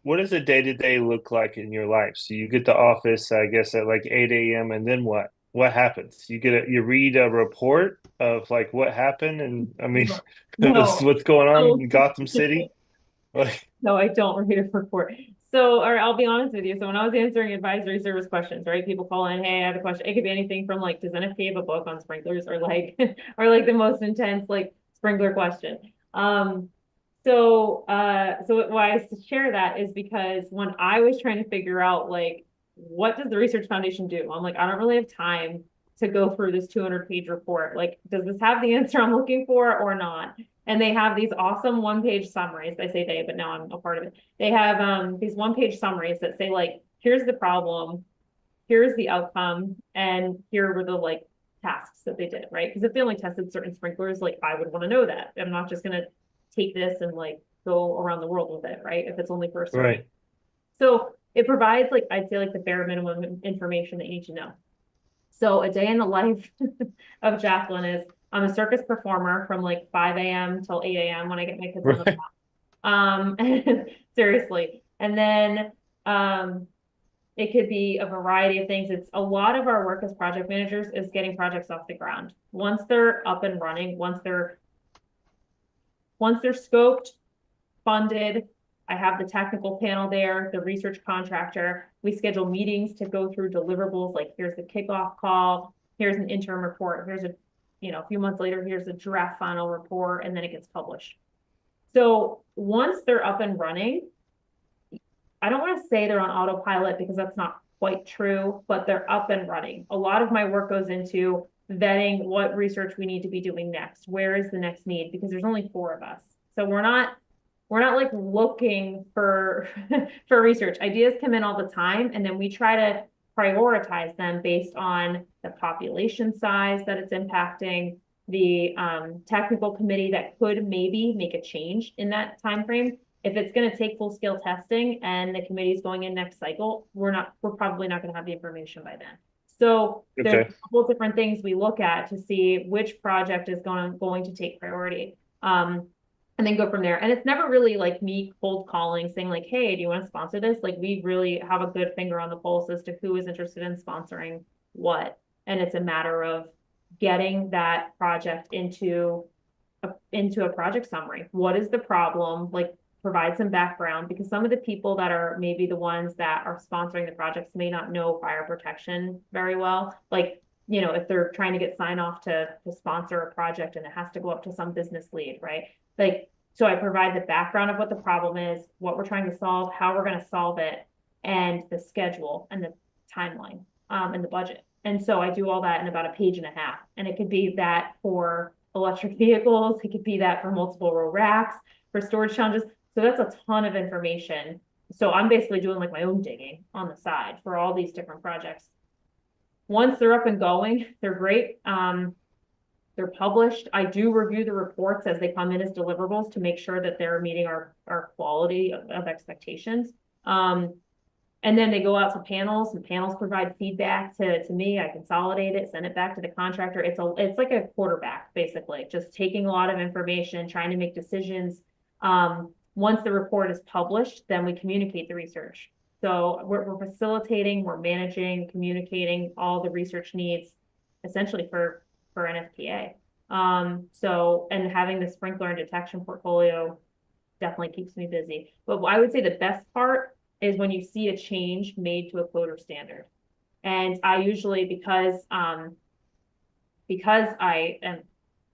S1: what does a day-to-day look like in your life? So you get to office, I guess, at like 8 a.m. and then what? What happens? You read a report of like what happened, and I mean,
S2: No,
S1: what's going on
S2: no,
S1: in Gotham City? Like,
S2: no, I don't read a report. So, or I'll be honest with you. So when I was answering advisory service questions, right? People call in, hey, I have a question. It could be anything from like, does NFPA have a book on sprinklers or like, or like the most intense like sprinkler question. So why I share that is because when I was trying to figure out like, what does the Research Foundation do? I'm like, I don't really have time to go through this 200-page report. Like, does this have the answer I'm looking for or not? And they have these awesome one-page summaries. I say they, but now I'm a part of it. They have these one-page summaries that say like, here's the problem, here's the outcome, and here were the like tasks that they did, right? Because if they only tested certain sprinklers, like I would want to know that. I'm not just gonna take this and like go around the world with it, right? If it's only for a certain.
S1: right.
S2: So it provides like, I'd say like the bare minimum information that you need to know. So a day in the life of Jacqueline is I'm a circus performer from like 5 a.m. till 8 a.m. when I get my kids on the
S1: Right.
S2: seriously. And then it could be a variety of things. It's a lot of our work as project managers is getting projects off the ground. Once they're up and running, once they're scoped, funded, I have the technical panel there, the research contractor. We schedule meetings to go through deliverables, like here's the kickoff call, here's an interim report, here's a few months later, here's a draft final report, and then it gets published. So once they're up and running, I don't want to say they're on autopilot because that's not quite true, but they're up and running. A lot of my work goes into vetting what research we need to be doing next. Where is the next need? Because there's only 4 of us. So we're not like looking for for research. Ideas come in all the time, and then we try to prioritize them based on the population size that it's impacting, the technical committee that could maybe make a change in that time frame. If it's going to take full scale testing and the committee is going in next cycle, we're probably not going to have the information by then. So there's
S1: Okay.
S2: a couple different things we look at to see which project is going to take priority. And then go from there. And it's never really like me cold calling saying like, hey, do you want to sponsor this? Like we really have a good finger on the pulse as to who is interested in sponsoring what. And it's a matter of getting that project into a project summary. What is the problem? Like provide some background, because some of the people that are maybe the ones that are sponsoring the projects may not know fire protection very well. Like, if they're trying to get sign off to sponsor a project and it has to go up to some business lead, right? Like, so I provide the background of what the problem is, what we're trying to solve, how we're going to solve it, and the schedule and the timeline, and the budget. And so I do all that in about a page and a half. And it could be that for electric vehicles, it could be that for multiple row racks, for storage challenges. So that's a ton of information. So I'm basically doing like my own digging on the side for all these different projects. Once they're up and going, they're great. They're published. I do review the reports as they come in as deliverables to make sure that they're meeting our quality of expectations. And then they go out to panels, and panels provide feedback to me. I consolidate it, send it back to the contractor. It's like a quarterback, basically, just taking a lot of information, trying to make decisions. Once the report is published, then we communicate the research. So we're facilitating, we're managing, communicating all the research needs, essentially for NFPA. And having the sprinkler and detection portfolio definitely keeps me busy. But I would say the best part is when you see a change made to a code or standard. And I usually, because I am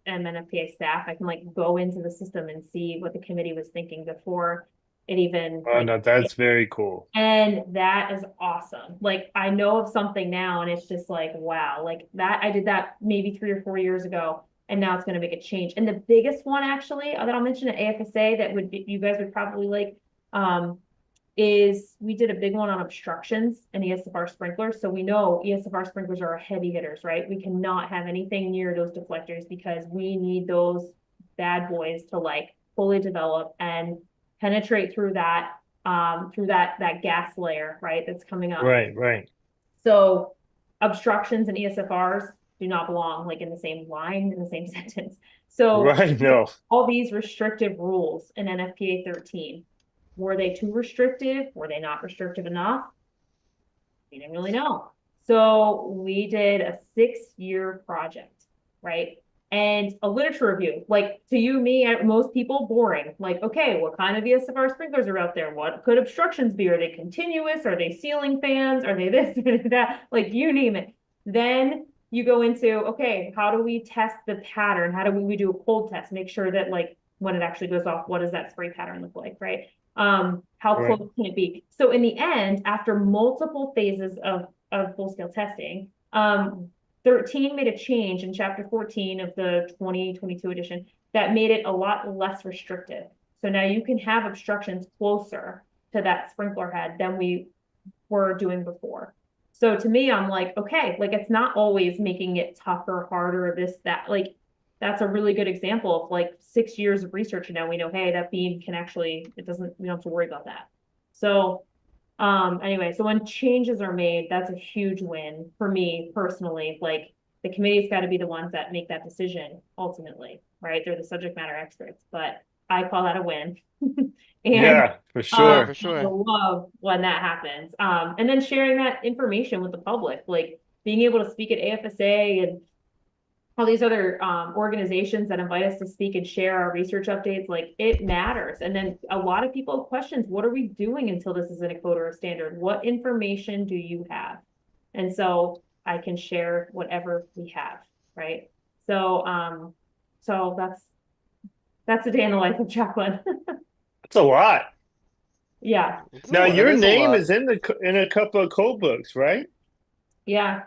S2: NFPA staff, I can like go into the system and see what the committee was thinking before it even
S1: Oh no, that's very cool.
S2: and that is awesome. Like I know of something now and it's just like, wow, like that I did that maybe 3 or 4 years ago and now it's going to make a change. And the biggest one actually that I'll mention at AFSA that you guys would probably like, is we did a big one on obstructions and ESFR sprinklers. So we know ESFR sprinklers are heavy hitters, right? We cannot have anything near those deflectors because we need those bad boys to like fully develop and penetrate through that gas layer, right? That's coming up.
S1: Right, right.
S2: So obstructions and ESFRs do not belong like in the same line, in the same sentence. So
S1: Right, no.
S2: all these restrictive rules in NFPA 13, were they too restrictive? Were they not restrictive enough? We didn't really know. So we did a 6-year project, right? And a literature review, like to you, me, most people, boring. Like, okay, what kind of ESFR sprinklers are out there? What could obstructions be? Are they continuous? Are they ceiling fans? Are they this, are they that? Like you name it. Then you go into, okay, how do we test the pattern? How do we do a cold test? Make sure that like when it actually goes off, what does that spray pattern look like, right? How
S1: Right.
S2: close can it be? So in the end, after multiple phases of full-scale testing, 13 made a change in chapter 14 of the 2022 edition that made it a lot less restrictive. So now you can have obstructions closer to that sprinkler head than we were doing before. So to me, I'm like, okay, like it's not always making it tougher, harder, this, that, like that's a really good example of like 6 years of research. And now we know, hey, that beam can actually, we don't have to worry about that. So anyway, so when changes are made, that's a huge win for me personally. Like the committee's got to be the ones that make that decision ultimately, right? They're the subject matter experts, but I call that a win. And
S1: Yeah, for
S3: Yeah,
S1: sure.
S3: for
S2: I
S3: sure.
S2: love when that happens. And then sharing that information with the public, like being able to speak at AFSA and all these other organizations that invite us to speak and share our research updates, like it matters. And then a lot of people have questions, what are we doing until this is in a code or a standard? What information do you have? And so I can share whatever we have, right? So that's a day in the life of Jacqueline.
S1: That's a lot.
S2: Yeah,
S1: Now
S3: It
S1: your
S3: is a
S1: name
S3: lot.
S1: is in a couple of code books, right?
S2: yeah,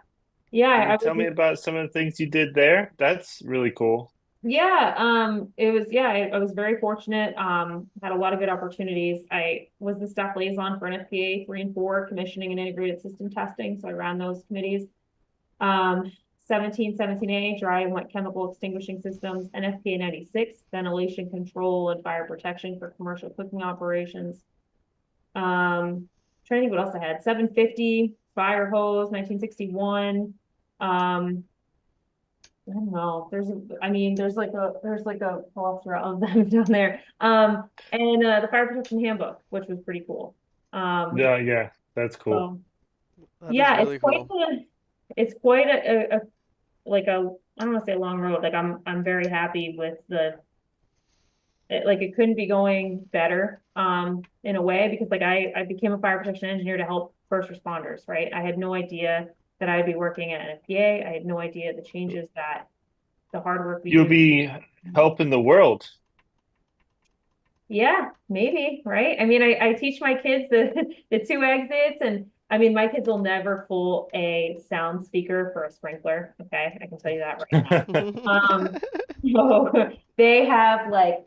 S2: yeah.
S1: Can you
S2: I
S1: tell me
S2: was
S1: about some of the things you did there? That's really cool.
S2: Yeah, it was, yeah, I was very fortunate, had a lot of good opportunities. I was the staff liaison for NFPA 3 and 4, commissioning and integrated system testing, so I ran those committees. 1717A, dry and wet chemical extinguishing systems, NFPA 96, ventilation control and fire protection for commercial cooking operations. Trying to think what else I had, 750, fire hose, 1961, I don't know. There's like a plethora of them down there. And the fire protection handbook, which was pretty cool. Um,
S1: Yeah, yeah, that's cool.
S2: so
S3: That is
S2: yeah,
S3: really cool.
S2: it's quite a like a, I don't want to say a long road. Like I'm very happy with like it couldn't be going better, in a way because like I became a fire protection engineer to help first responders, right? I had no idea that I'd be working at NFPA. I had no idea the changes that the hard work we
S1: You'll
S2: do.
S1: be helping the world.
S2: Yeah, maybe, right? I mean, I teach my kids the two exits, and I mean, my kids will never pull a sound speaker for a sprinkler. Okay, I can tell you that right now. So they have like,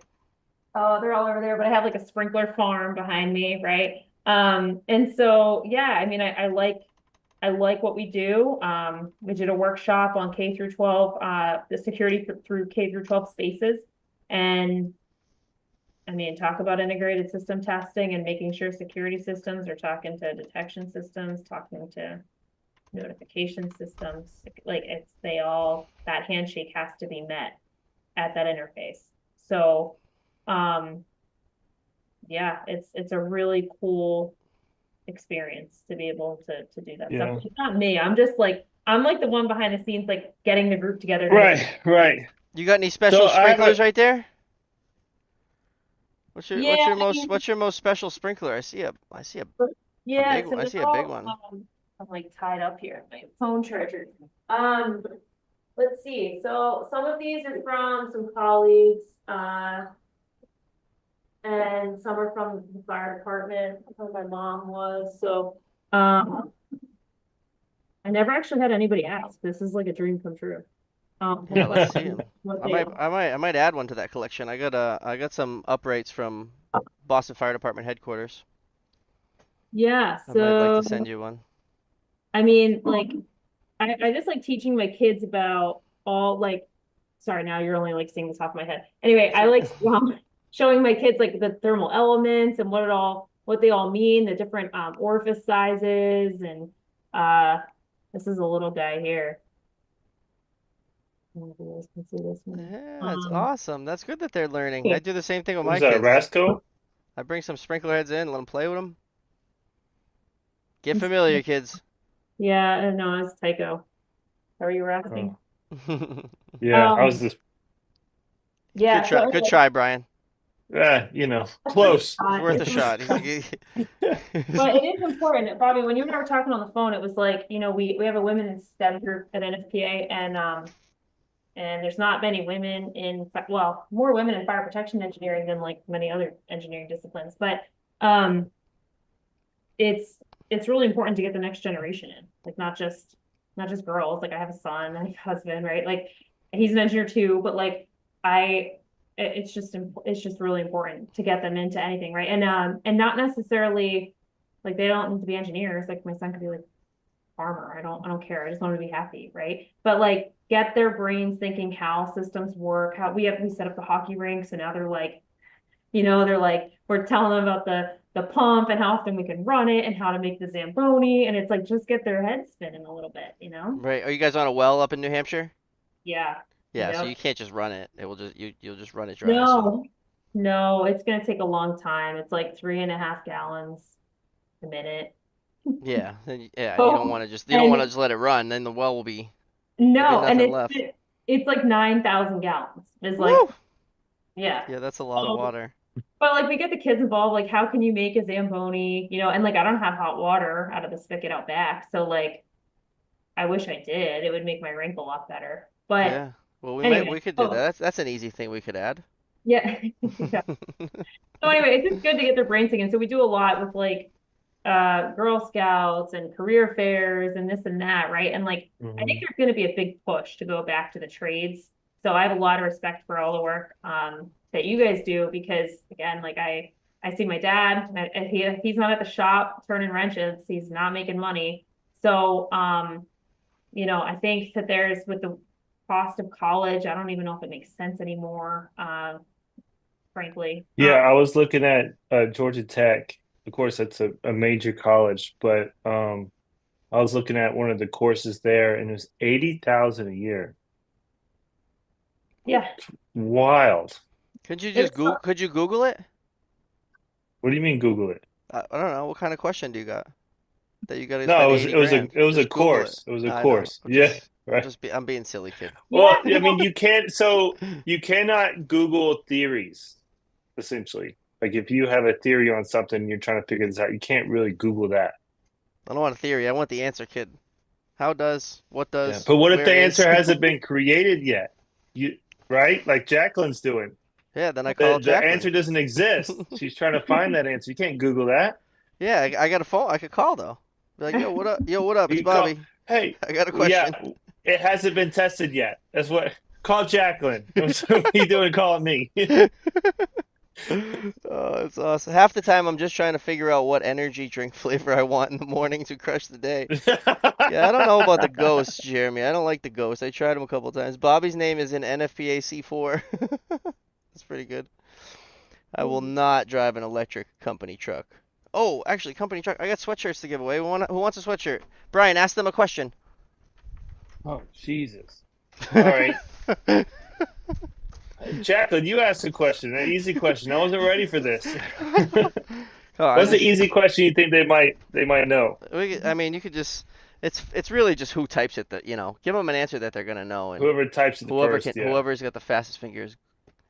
S2: oh, they're all over there, but I have like a sprinkler farm behind me, right? And so yeah, I mean, I like what we do. We did a workshop on K through 12, the security through K through 12 spaces, and I mean, talk about integrated system testing and making sure security systems are talking to detection systems, talking to notification systems. Like that handshake has to be met at that interface. So, um, yeah, it's a really cool experience to be able to do that stuff.
S1: Yeah.
S2: It's not me. I'm like the one behind the scenes, like getting the group together to make it.
S1: Right, right.
S3: You got any
S1: So
S3: special
S1: I have a
S3: sprinklers right there?
S2: Yeah, I mean,
S3: What's your most special sprinkler? A
S2: yeah,
S3: big
S2: so
S3: one. I
S2: they're
S3: see a big
S2: all,
S3: one.
S2: I'm like tied up here, my phone charger. Um, let's see. So some of these are from some colleagues, and some are from the fire department, where my mom was. So, I never actually had anybody ask. This is like a dream come true.
S3: Yeah, let's see them.
S2: What they,
S3: I might add one to that collection. I got some uprates from Boston Fire Department headquarters.
S2: Yeah,
S3: I might like
S2: so
S3: to send you one.
S2: I mean, like I just like teaching my kids about all like sorry, now you're only like seeing the top of my head. Anyway, I like showing my kids like the thermal elements and what they all mean, the different orifice sizes, and uh this is a little guy here. I don't know if you guys can see this one.
S3: Yeah, that's awesome. That's good that they're learning. I
S2: Okay.
S3: do the same thing with
S1: What is
S3: my
S1: that,
S3: kids.
S1: Rasco?
S3: I bring some sprinkler heads in, let them play with them. Get familiar, kids.
S2: Yeah, no, it's Tycho. How are you
S1: Oh,
S2: asking?
S1: yeah. I was
S2: Um,
S1: just,
S3: Good
S2: yeah, so
S3: try. Good try, Brian.
S1: close.
S3: It's worth a
S2: it's
S3: shot.
S2: but it is important. Bobby, when you and I were talking on the phone, it was like, we have a women's STEM group at NFPA, and there's not many women well, more women in fire protection engineering than like many other engineering disciplines. But um it's it's really important to get the next generation in, like not just girls. Like I have a son, I have a husband, right? Like he's an engineer too, but like I it's just really important to get them into anything, right? And not necessarily like they don't need to be engineers. Like my son could be like farmer. I don't care. I just want to be happy, right? But like get their brains thinking how systems work, how we set up the hockey rink, so now they're like, we're telling them about the pump and how often we can run it and how to make the Zamboni. And it's like, just get their heads spinning a little bit.
S3: Right. Are you guys on a well up in New Hampshire?
S2: Yeah.
S3: Yeah, so you
S2: Yep.
S3: can't just run it. It will just you'll just run it dry, I assume.
S2: No, no, it's gonna take a long time. It's like 3.5 gallons a minute.
S3: Yeah. Yeah,
S2: Oh,
S3: you don't want to
S2: and
S3: just let it run, then the well will be
S2: no, and
S3: nothing left.
S2: it's like 9,000 gallons. It's like,
S3: Woo!
S2: yeah.
S3: Yeah, that's a lot of
S2: So,
S3: water.
S2: but like we get the kids involved, like how can you make a Zamboni, and like I don't have hot water out of the spigot out back. So like I wish I did. It would make my rink a lot better. But
S3: Yeah. Well, we
S2: anyway,
S3: could do that.
S2: oh
S3: That's an easy thing we could add.
S2: yeah. Yeah. So anyway, it's just good to get their brains thinking. So we do a lot with like Girl Scouts and career fairs and this and that, right? And like I think
S1: Mhm.
S2: there's gonna be a big push to go back to the trades. So I have a lot of respect for all the work that you guys do because again, like I see my dad and he's not at the shop turning wrenches, he's not making money. So I think that there's with the cost of college, I don't even know if it makes sense anymore, frankly.
S1: Yeah, I was looking at Georgia Tech. Of course, that's a major college, but I was looking at one of the courses there, and it was 80,000 a year.
S2: Yeah,
S1: Wild.
S2: it's
S3: Could you Google it?
S1: What do you mean Google it?
S3: I don't know. What kind of question do you got? That you got to
S1: No,
S3: spend
S1: it was
S3: 80
S1: it was a
S3: grand?
S1: it was a
S3: Just Google it.
S1: course. It was a
S3: I know.
S1: course. Yeah, right.
S3: I'm being silly, kid.
S2: yeah,
S1: Well, I mean, you cannot Google theories, essentially. Like if you have a theory on something, you're trying to figure this out, you can't really Google that.
S3: I don't want a theory. I want the answer, kid. How does, what
S1: Yeah.
S3: does,
S1: But what if
S3: where
S1: the
S3: is?
S1: answer hasn't been created yet? You right? Like Jacqueline's doing.
S3: Yeah, then I call
S1: The
S3: Jacqueline.
S1: answer doesn't exist. She's trying to find that answer. You can't Google that.
S3: Yeah, I got a phone. I could call though. Be like, yo, what up? Yo, what up? It's
S1: You can call,
S3: Bobby.
S1: hey,
S3: I got a
S1: yeah,
S3: question.
S1: it hasn't been tested yet. That's what call Jacqueline. What are you doing calling me?
S3: Oh, it's awesome. Half the time I'm just trying to figure out what energy drink flavor I want in the morning to crush the day. Yeah, I don't know about the ghosts, Jeremy. I don't like the ghosts. I tried them a couple times. Bobby's name is in NFPA C4. That's pretty good. I will not drive an electric company truck. Oh, actually, company truck. I got sweatshirts to give away. Who wants a sweatshirt? Brian, ask them a question.
S1: Oh, Jesus. All right. Jacqueline, you asked a question, an easy question. I wasn't ready for this.
S3: Oh, I
S1: What's the
S3: just,
S1: easy question you think they might know?
S3: I mean, you could just, it's really just who types it that, give them an answer that they're gonna know, and
S1: Whoever types it first, yeah.
S3: whoever's got the fastest fingers.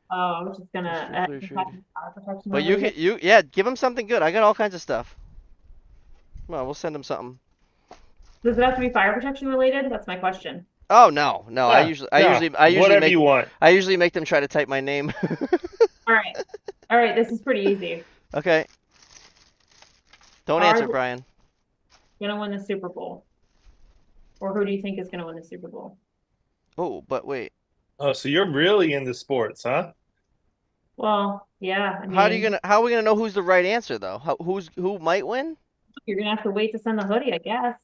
S2: I was just gonna
S3: Mr. Clear
S2: if I
S3: Shady.
S2: can fire protection
S3: But
S2: related.
S3: yeah, give them something good. I got all kinds of stuff. Come on, we'll send them something.
S2: Does it have to be fire protection related? That's my question.
S3: Oh no, no.
S1: Yeah, yeah. Whatever you want.
S3: I usually make them try to type my name.
S2: All right. All right, this is pretty easy.
S3: Okay. Don't
S2: Are
S3: answer,
S2: they
S3: Brian.
S2: gonna win the Super Bowl? Or who do you think is gonna win the Super Bowl?
S3: Oh, but wait.
S1: Oh, so you're really into sports, huh?
S2: Well, yeah, I mean,
S3: How are we gonna know who's the right answer though? Who might win?
S2: You're gonna have to wait to send the hoodie, I guess.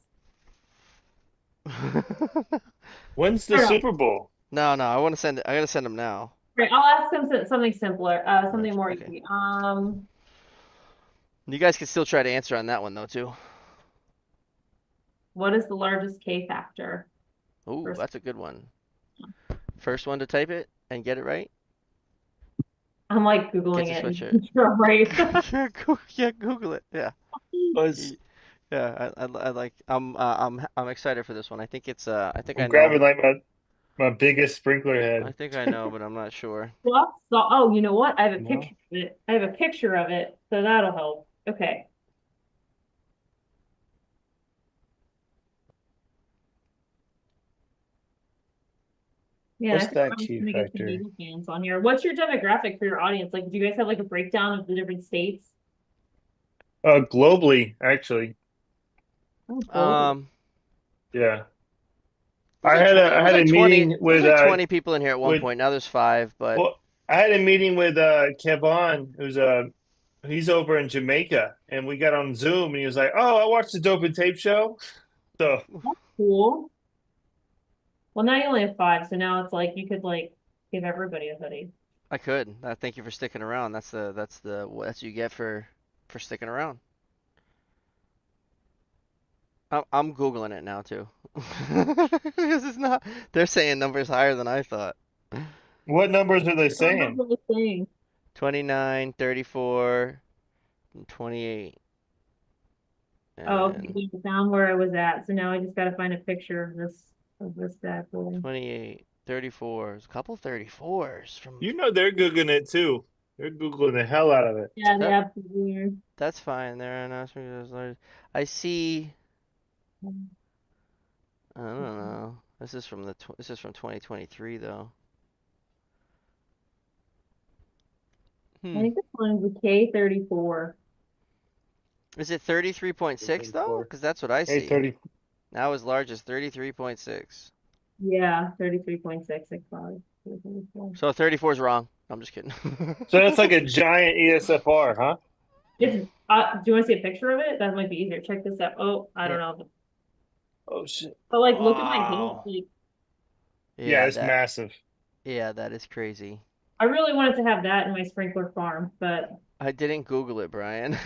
S1: When's the
S2: I don't know.
S1: Super Bowl?
S3: No, no, I want to send it. I gotta send them now.
S2: Right, I'll ask them something simpler, something more
S3: Okay.
S2: easy.
S3: You guys can still try to answer on that one though too.
S2: What is the largest K factor?
S3: Ooh,
S2: First,
S3: that's a good one. First one to type it and get it right
S2: I'm like
S3: gets
S2: Googling
S3: a
S2: it and
S3: sweatshirt.
S2: you're right.
S3: Yeah, Google it. Yeah.
S1: Was
S3: Yeah, I like I'm excited for this one. I think it's I think I
S1: I'm
S3: know.
S1: grabbing like my biggest sprinkler
S3: I
S1: head.
S3: think I know, but I'm not sure.
S2: Oh, you know what? I have a
S1: No.
S2: picture of it. I have a picture of it, so that'll help. Okay. Yeah, I
S1: What's
S2: think
S1: that
S2: I'm
S1: key
S2: gonna get some
S1: factor?
S2: Eagle fans on here. What's your demographic for your audience? Like, do you guys have like a breakdown of the different states?
S1: Globally, actually.
S2: Oh, global.
S3: Um,
S1: Yeah.
S3: there's like
S1: I
S3: there was
S1: had a
S3: like 20
S1: meeting
S3: there was like 20 people in here at one
S1: with
S3: point. Now there's five, but
S1: well, I had a meeting with Kevon, who's he's over in Jamaica, and we got on Zoom, and he was like, "Oh, I watched the Dope and Tape show." So
S2: That's cool. Well, now you only have five, so now it's like you could like give everybody a hoodie.
S3: I could. Thank you for sticking around. That's what you get for sticking around. I'm Googling it now too. Because it's not, they're saying numbers higher than I thought.
S1: what numbers are they
S2: What
S1: saying?
S2: number was saying?
S3: 29, 34, and 28,
S2: Oh, okay.
S3: and
S2: You found where I was at. So now I just gotta find a picture of this bad boy.
S3: 28, 34. There's a couple 34s from
S1: You know they're googling it too. They're googling the hell out of it.
S2: Yeah, they
S3: that.
S2: absolutely are.
S3: That's fine. There are announcements as large. I see. I don't know. This is from 2023 though.
S2: I
S3: Hmm.
S2: think this one's a K34.
S3: Is it 33.6 though?
S1: 34.
S3: Because that's what I
S1: Hey,
S3: see.
S1: 30.
S3: Now as large as 33.6.
S2: Yeah, 33.6, like five.
S3: So 34 is wrong. I'm just kidding.
S1: So that's like a giant ESFR, huh?
S2: It's do you want to see a picture of it? That might be easier. Check this out. Oh, I don't
S3: Yeah.
S2: know.
S1: Oh shit.
S2: But like look at my hand.
S3: Wow.
S2: Like
S1: Yeah,
S3: Yeah,
S1: it's massive.
S3: that is crazy.
S2: I really wanted to have that in my sprinkler farm, but
S3: I didn't Google it, Brian.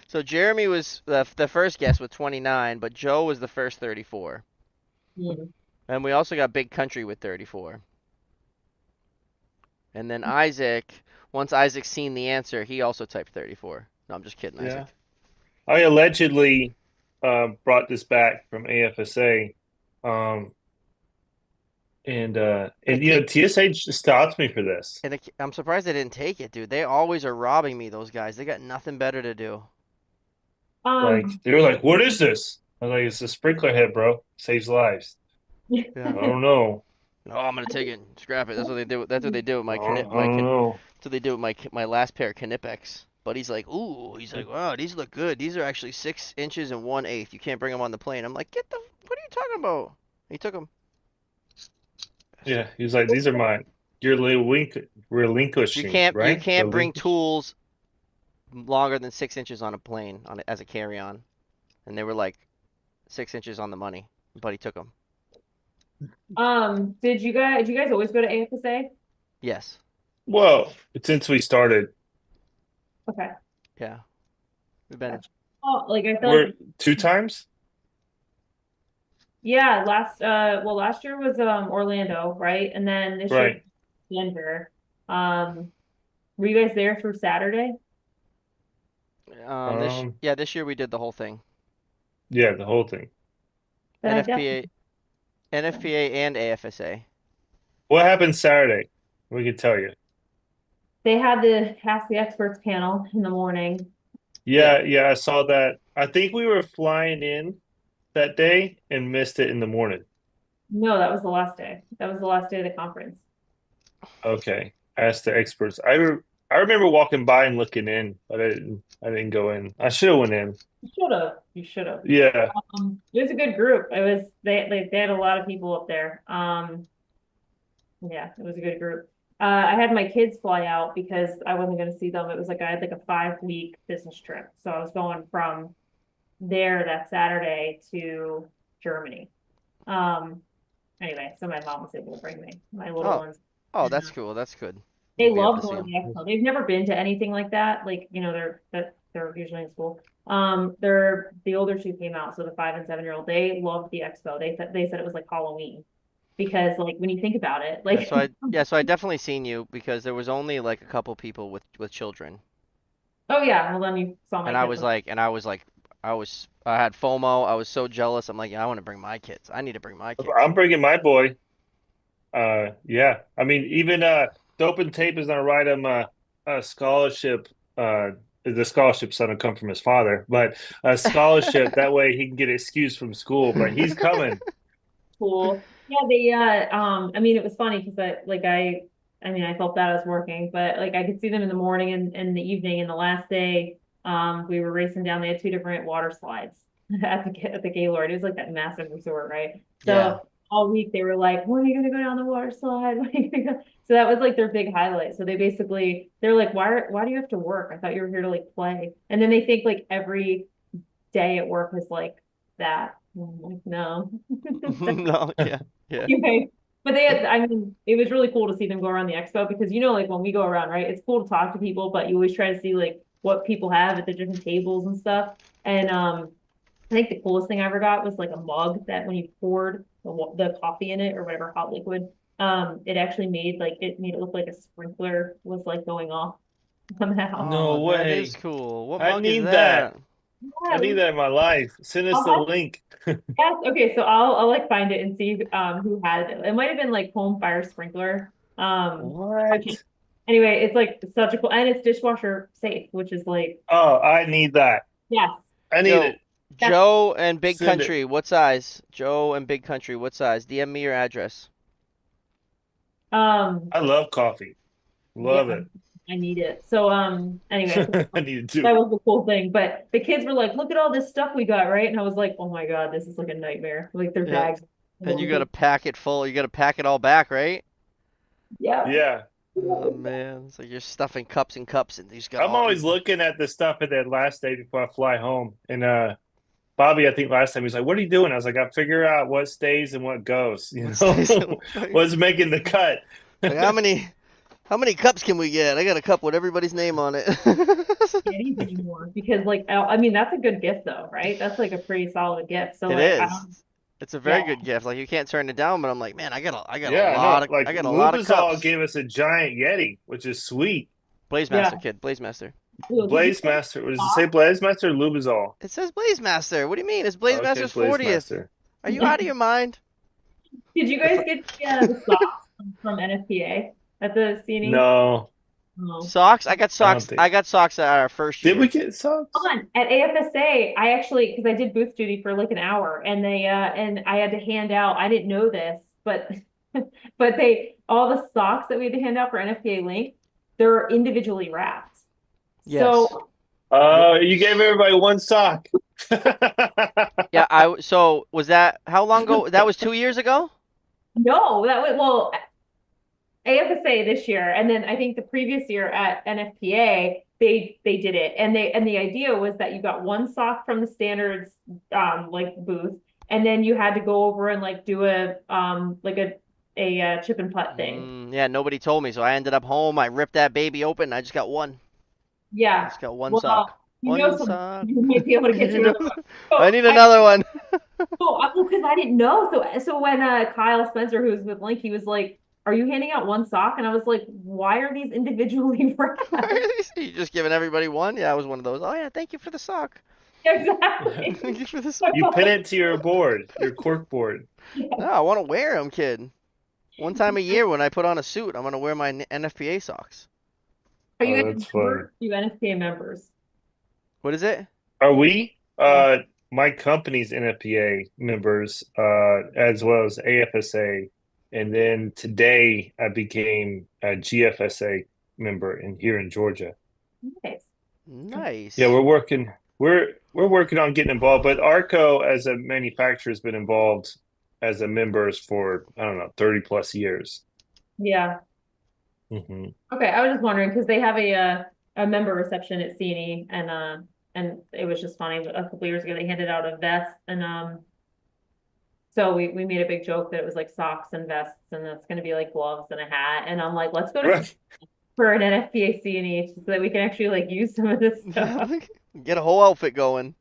S3: So Jeremy was the first guess with 29, but Joe was the first 34.
S2: hmm.
S3: And we also got Big Country with 34. And then Isaac, once Isaac seen the answer, he also typed 34. No, I'm just kidding,
S1: Yeah.
S3: Isaac.
S1: I allegedly brought this back from AFSA. Um,
S3: And the
S1: and
S3: kid,
S1: TSH stopped me for this.
S3: I'm surprised they didn't take it, dude. They always are robbing me, those guys. They got nothing better to do.
S1: Like
S2: um
S1: they were like, "What is this?" I was like, "It's a sprinkler head, bro. Saves lives."
S3: Yeah.
S1: I don't know.
S3: Oh, I'm gonna take it, and scrap it. That's what they do. That's what they do with
S1: I don't know.
S3: That's what they do with my last pair of Knipex. But he's like, ooh, he's like, wow, these look good. These are actually 6 inches and 1/8. You can't bring them on the plane. I'm like, what are you talking about? He took them.
S1: Yeah, he was like, "These are mine. You're relinquishing,
S3: You
S1: right?
S3: can't bring
S1: Relinquish."
S3: tools longer than 6 inches on a plane as a carry-on, and they were like 6 inches on the money. But he took them.
S2: did you guys always go to AFSA?
S3: Yes.
S1: Well, since we started,
S2: Okay.
S3: Yeah. We've been.
S2: Gotcha. Oh, like I feel
S1: we're
S2: like
S1: two times,
S2: yeah, last year was Orlando, right? And then this year
S1: right?
S2: Denver. Um were you guys there through Saturday?
S1: Um,
S3: This year we did the whole thing.
S1: yeah, the whole thing.
S2: Then I definitely
S3: NFPA, NFPA and AFSA.
S1: What happened Saturday? We could tell you.
S2: they had the Ask the Experts panel in the morning.
S3: Yeah.
S1: Yeah, I saw that. I think we were flying in that day and missed it in the morning.
S2: No, that was the last day. That was the last day of the conference.
S1: Okay, ask the experts. I remember walking by and looking in, but I didn't go in. I should have went in.
S2: You should have. You should have.
S1: Yeah,
S2: It was a good group. It was they had a lot of people up there. Yeah, it was a good group. I had my kids fly out because I wasn't going to see them. It was like I had like a 5 week business trip. So I was going from there that Saturday to Germany. Um, anyway, so my mom was able to bring me, my little
S3: Oh,
S2: ones.
S3: oh,
S2: And,
S3: that's cool. That's good.
S2: they
S3: You'll be able
S2: love
S3: to see
S2: going to
S3: them.
S2: the expo. They've never been to anything like that. Like, they're usually in school. They're the older two came out, so the 5 and 7 year old, they loved the expo. They said it was like Halloween because like when you think about it,
S3: Yeah,
S2: like
S3: so I definitely seen you because there was only like a couple people with children,
S2: oh yeah, well then you saw my
S3: and I
S2: kids.
S3: was like, I had FOMO. I was so jealous. I'm like, yeah, I want to bring my kids. I need to bring my kids.
S1: I'm bringing my boy. Yeah. I mean, even Dope and Tape is gonna write him a scholarship. The scholarship's gonna come from his father, but a scholarship that way he can get excused from school. But he's coming.
S2: Cool. Yeah, I mean, it was funny because I mean, I felt that I was working, but like I could see them in the morning and the evening. And the last day, we were racing down. They had two different water slides at the Gaylord. It was like that massive resort, right?
S3: Yeah.
S2: So all week they were like, "When are you gonna go down the water slide? When are you gonna go?" So that was like their big highlight. So they're like, "Why do you have to work? I thought you were here to like play." And then they think like every day at work is like that. I'm like, no.
S3: No, yeah, yeah.
S2: Anyway, but I mean, it was really cool to see them go around the expo because like when we go around, right? It's cool to talk to people, but you always try to see like what people have at the different tables and stuff. And I think the coolest thing I ever got was like a mug that when you poured the coffee in it or whatever hot liquid, it actually made it look like a sprinkler was like going off somehow.
S1: No
S3: Oh, that is
S1: way.
S3: cool. What
S1: I
S3: mug is
S1: need that.
S3: that?
S1: I
S2: Yeah,
S1: need that in my life. Send us
S2: I'll
S1: the
S2: have
S1: link.
S2: yes, okay, so I'll like find it and see who had it. It might have been like home fire sprinkler. Okay.
S1: What?
S2: Anyway, it's like such a cool and it's dishwasher safe, which is like
S1: Oh, I need that.
S2: yes,
S1: I need
S3: Yo,
S1: it.
S2: that's
S3: Joe and Big
S1: Send it.
S3: Country, what size? Joe and Big Country, what size? DM me your address.
S2: um
S1: I love coffee.
S2: yeah,
S1: Love it.
S2: I need it. So anyway, so
S1: I need it too.
S2: that was the cool thing. But the kids were like, look at all this stuff we got, right? And I was like, oh my God, this is like a nightmare. Like their
S3: Yeah.
S2: bags.
S3: And you gotta pack it full. You gotta pack it all back, right?
S2: Yeah.
S1: Yeah.
S3: Oh man, it's like you're stuffing cups and cups, and you just got
S1: I'm
S3: all.
S1: always looking at the stuff at that last day before I fly home. And Bobby, I think last time he was like, "What are you doing?" I was like, "I figure out what stays and what goes. You
S3: What's
S1: know,
S3: this?
S1: what's making the cut."
S3: Like how many cups can we get? I got a cup with everybody's name on it.
S2: Getting anymore because like I mean that's a good gift though, right? That's like a pretty solid gift. So
S3: It
S2: like I
S3: is.
S2: don't
S3: It's a very
S2: yeah.
S3: good gift. Like you can't turn it down, but I'm like, man,
S1: Yeah, no,
S3: I
S1: like
S3: got a lot of
S1: Lubazol
S3: cups.
S1: gave us a giant Yeti, which is sweet.
S3: Blaze Master,
S2: Yeah.
S3: kid, Blaze Master.
S2: Ooh, did you
S1: Blaze
S2: guys
S1: Master. What does it say?
S2: socks?
S1: Blaze Master or Lubazol?
S3: It says Blaze Master. What do you mean? It's Blaze
S1: Okay,
S3: Master's
S1: Blaze
S3: 40th.
S1: Master.
S3: Are you out of your mind?
S2: Did you
S3: The
S2: guys get the socks from NFPA at the CNE?
S1: No,
S2: No.
S3: socks?
S1: I don't think.
S3: I got socks at our first
S1: Did we
S3: year.
S1: get socks?
S2: Hold on. At AFSA, I actually because I did booth duty for like an hour and and I had to hand out, I didn't know this, but but they all the socks that we had to hand out for NFPA link, they're individually wrapped.
S3: Yes.
S2: So
S1: You gave everybody one sock.
S3: Yeah, so was that how long ago? That was 2 years ago?
S2: no, that was well AFSA this year, and then I think the previous year at NFPA they did it, and the idea was that you got one sock from the standards like booth, and then you had to go over and like do a like a chip and putt thing.
S3: Yeah, nobody told me, so I ended up home. I ripped that baby open. I just got one. I
S2: Yeah,
S3: just got one sock.
S2: well,
S3: One
S2: so
S3: sock.
S2: you might be able to
S3: I
S2: get
S3: need
S2: you another one.
S3: I
S2: So
S3: need another one.
S2: well, because I didn't know. So when Kyle Spencer, who was with Link, he was like, "Are you handing out one sock?" And I was like, "Why are these individually wrapped?"
S3: You just giving everybody one? Yeah, I was one of those. Oh yeah, thank you for the sock.
S2: Exactly.
S3: Thank you for the sock.
S1: You pin it to your board, your cork board.
S3: No, I want to wear them, kid. One time a year when I put on a suit, I'm gonna wear my NFPA socks.
S2: Are you
S1: Oh,
S2: guys
S1: that's funny.
S2: members? You NFPA members?
S3: What is it?
S1: Are we?
S2: Yeah.
S1: My company's NFPA members, as well as AFSA, and then today I became a GFSA member here in Georgia.
S2: Nice.
S1: Yeah,
S3: Nice.
S1: we're working on getting involved, but Arco as a manufacturer has been involved as a members for I don't know 30 plus years.
S2: Yeah.
S1: Hmm.
S2: Okay, I was just wondering because they have a member reception at CNE and it was just funny a couple years ago they handed out a vest and so we made a big joke that it was like socks and vests and that's gonna be like gloves and a hat and I'm like let's go to
S1: Right.
S2: for an NFPA CNE so that we can actually like use some of this stuff.
S3: Get a whole outfit going.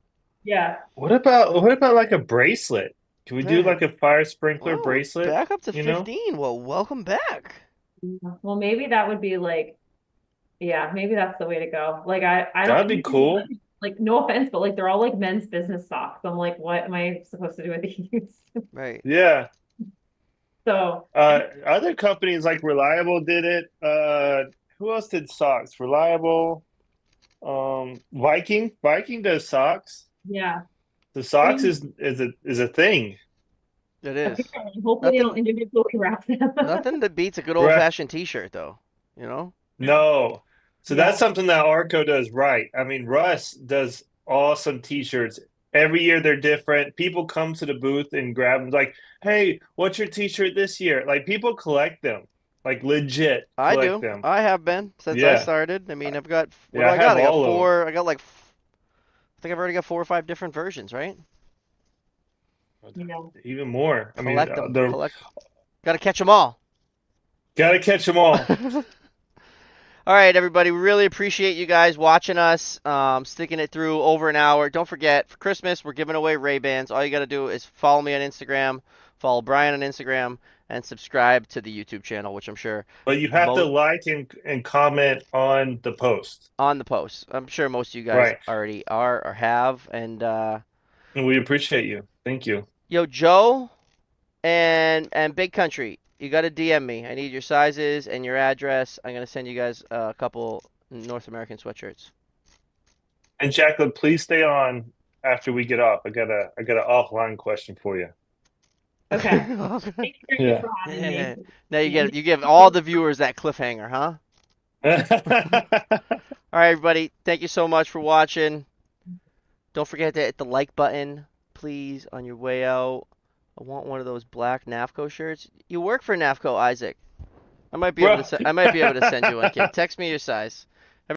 S2: Yeah.
S1: What about like a bracelet? Can we do
S3: Hey,
S1: like a fire sprinkler
S3: whoa,
S1: bracelet?
S3: back up to
S1: You know,
S3: 15. Well, welcome back.
S2: Well, maybe that would be like yeah, maybe that's the way to go. Like I
S1: that'd
S2: don't
S1: be cool.
S2: like no offense, but like they're all like men's business socks. I'm like, what am I supposed to do with these?
S3: Right.
S1: Yeah.
S2: So
S1: Other companies like Reliable did it. Who else did socks? Reliable. Viking does socks.
S2: yeah.
S1: The
S2: I
S1: socks
S2: mean,
S1: is a thing.
S3: It is.
S2: apparently, hopefully they don't
S3: Nothing
S2: individually wrap them.
S3: nothing that beats a good
S1: Right.
S3: old-fashioned t-shirt though, you know?
S1: No. So that's
S2: Yeah.
S1: something that Arco does right. I mean, Russ does awesome t-shirts. Every year they're different. People come to the booth and grab them like, "Hey, what's your t-shirt this year?" Like people collect them. Like legit
S3: I
S1: collect
S3: do.
S1: them.
S3: I have been since I
S1: Yeah.
S3: started. I mean, I've got what do
S1: Yeah, I
S3: I got?
S1: have
S3: I got
S1: all of them.
S3: four. I think I've already got 4 or 5 different versions, right?
S2: Yeah.
S1: Even more. I mean,
S3: Collect them.
S1: they're
S3: Collect. Got to catch them all.
S1: gotta catch them all.
S3: All right, everybody. We really appreciate you guys watching us, sticking it through over an hour. Don't forget, for Christmas, we're giving away Ray-Bans. All you got to do is follow me on Instagram, follow Brian on Instagram, and subscribe to the YouTube channel, which I'm sure
S1: But you have to
S3: mo
S1: like and comment on the post.
S3: on the post. I'm sure most of you guys
S1: Right.
S3: already are or have. And
S1: And we appreciate you. Thank you.
S3: yo, Joe and Big Country, you got to DM me. I need your sizes and your address. I'm gonna send you guys a couple North American sweatshirts.
S1: And Jacqueline, please stay on after we get off. I got an offline question for you.
S2: Okay. Thank you very much
S1: Yeah.
S2: for having me.
S3: Now
S2: Yeah.
S3: you give all the viewers that cliffhanger, huh? All right, everybody. Thank you so much for watching. Don't forget to hit the like button, please, on your way out. I want one of those black NAFCO shirts. You work for NAFCO, Isaac. I might be able
S1: Bro.
S3: to. I might be able to send you one, kid. Text me your size.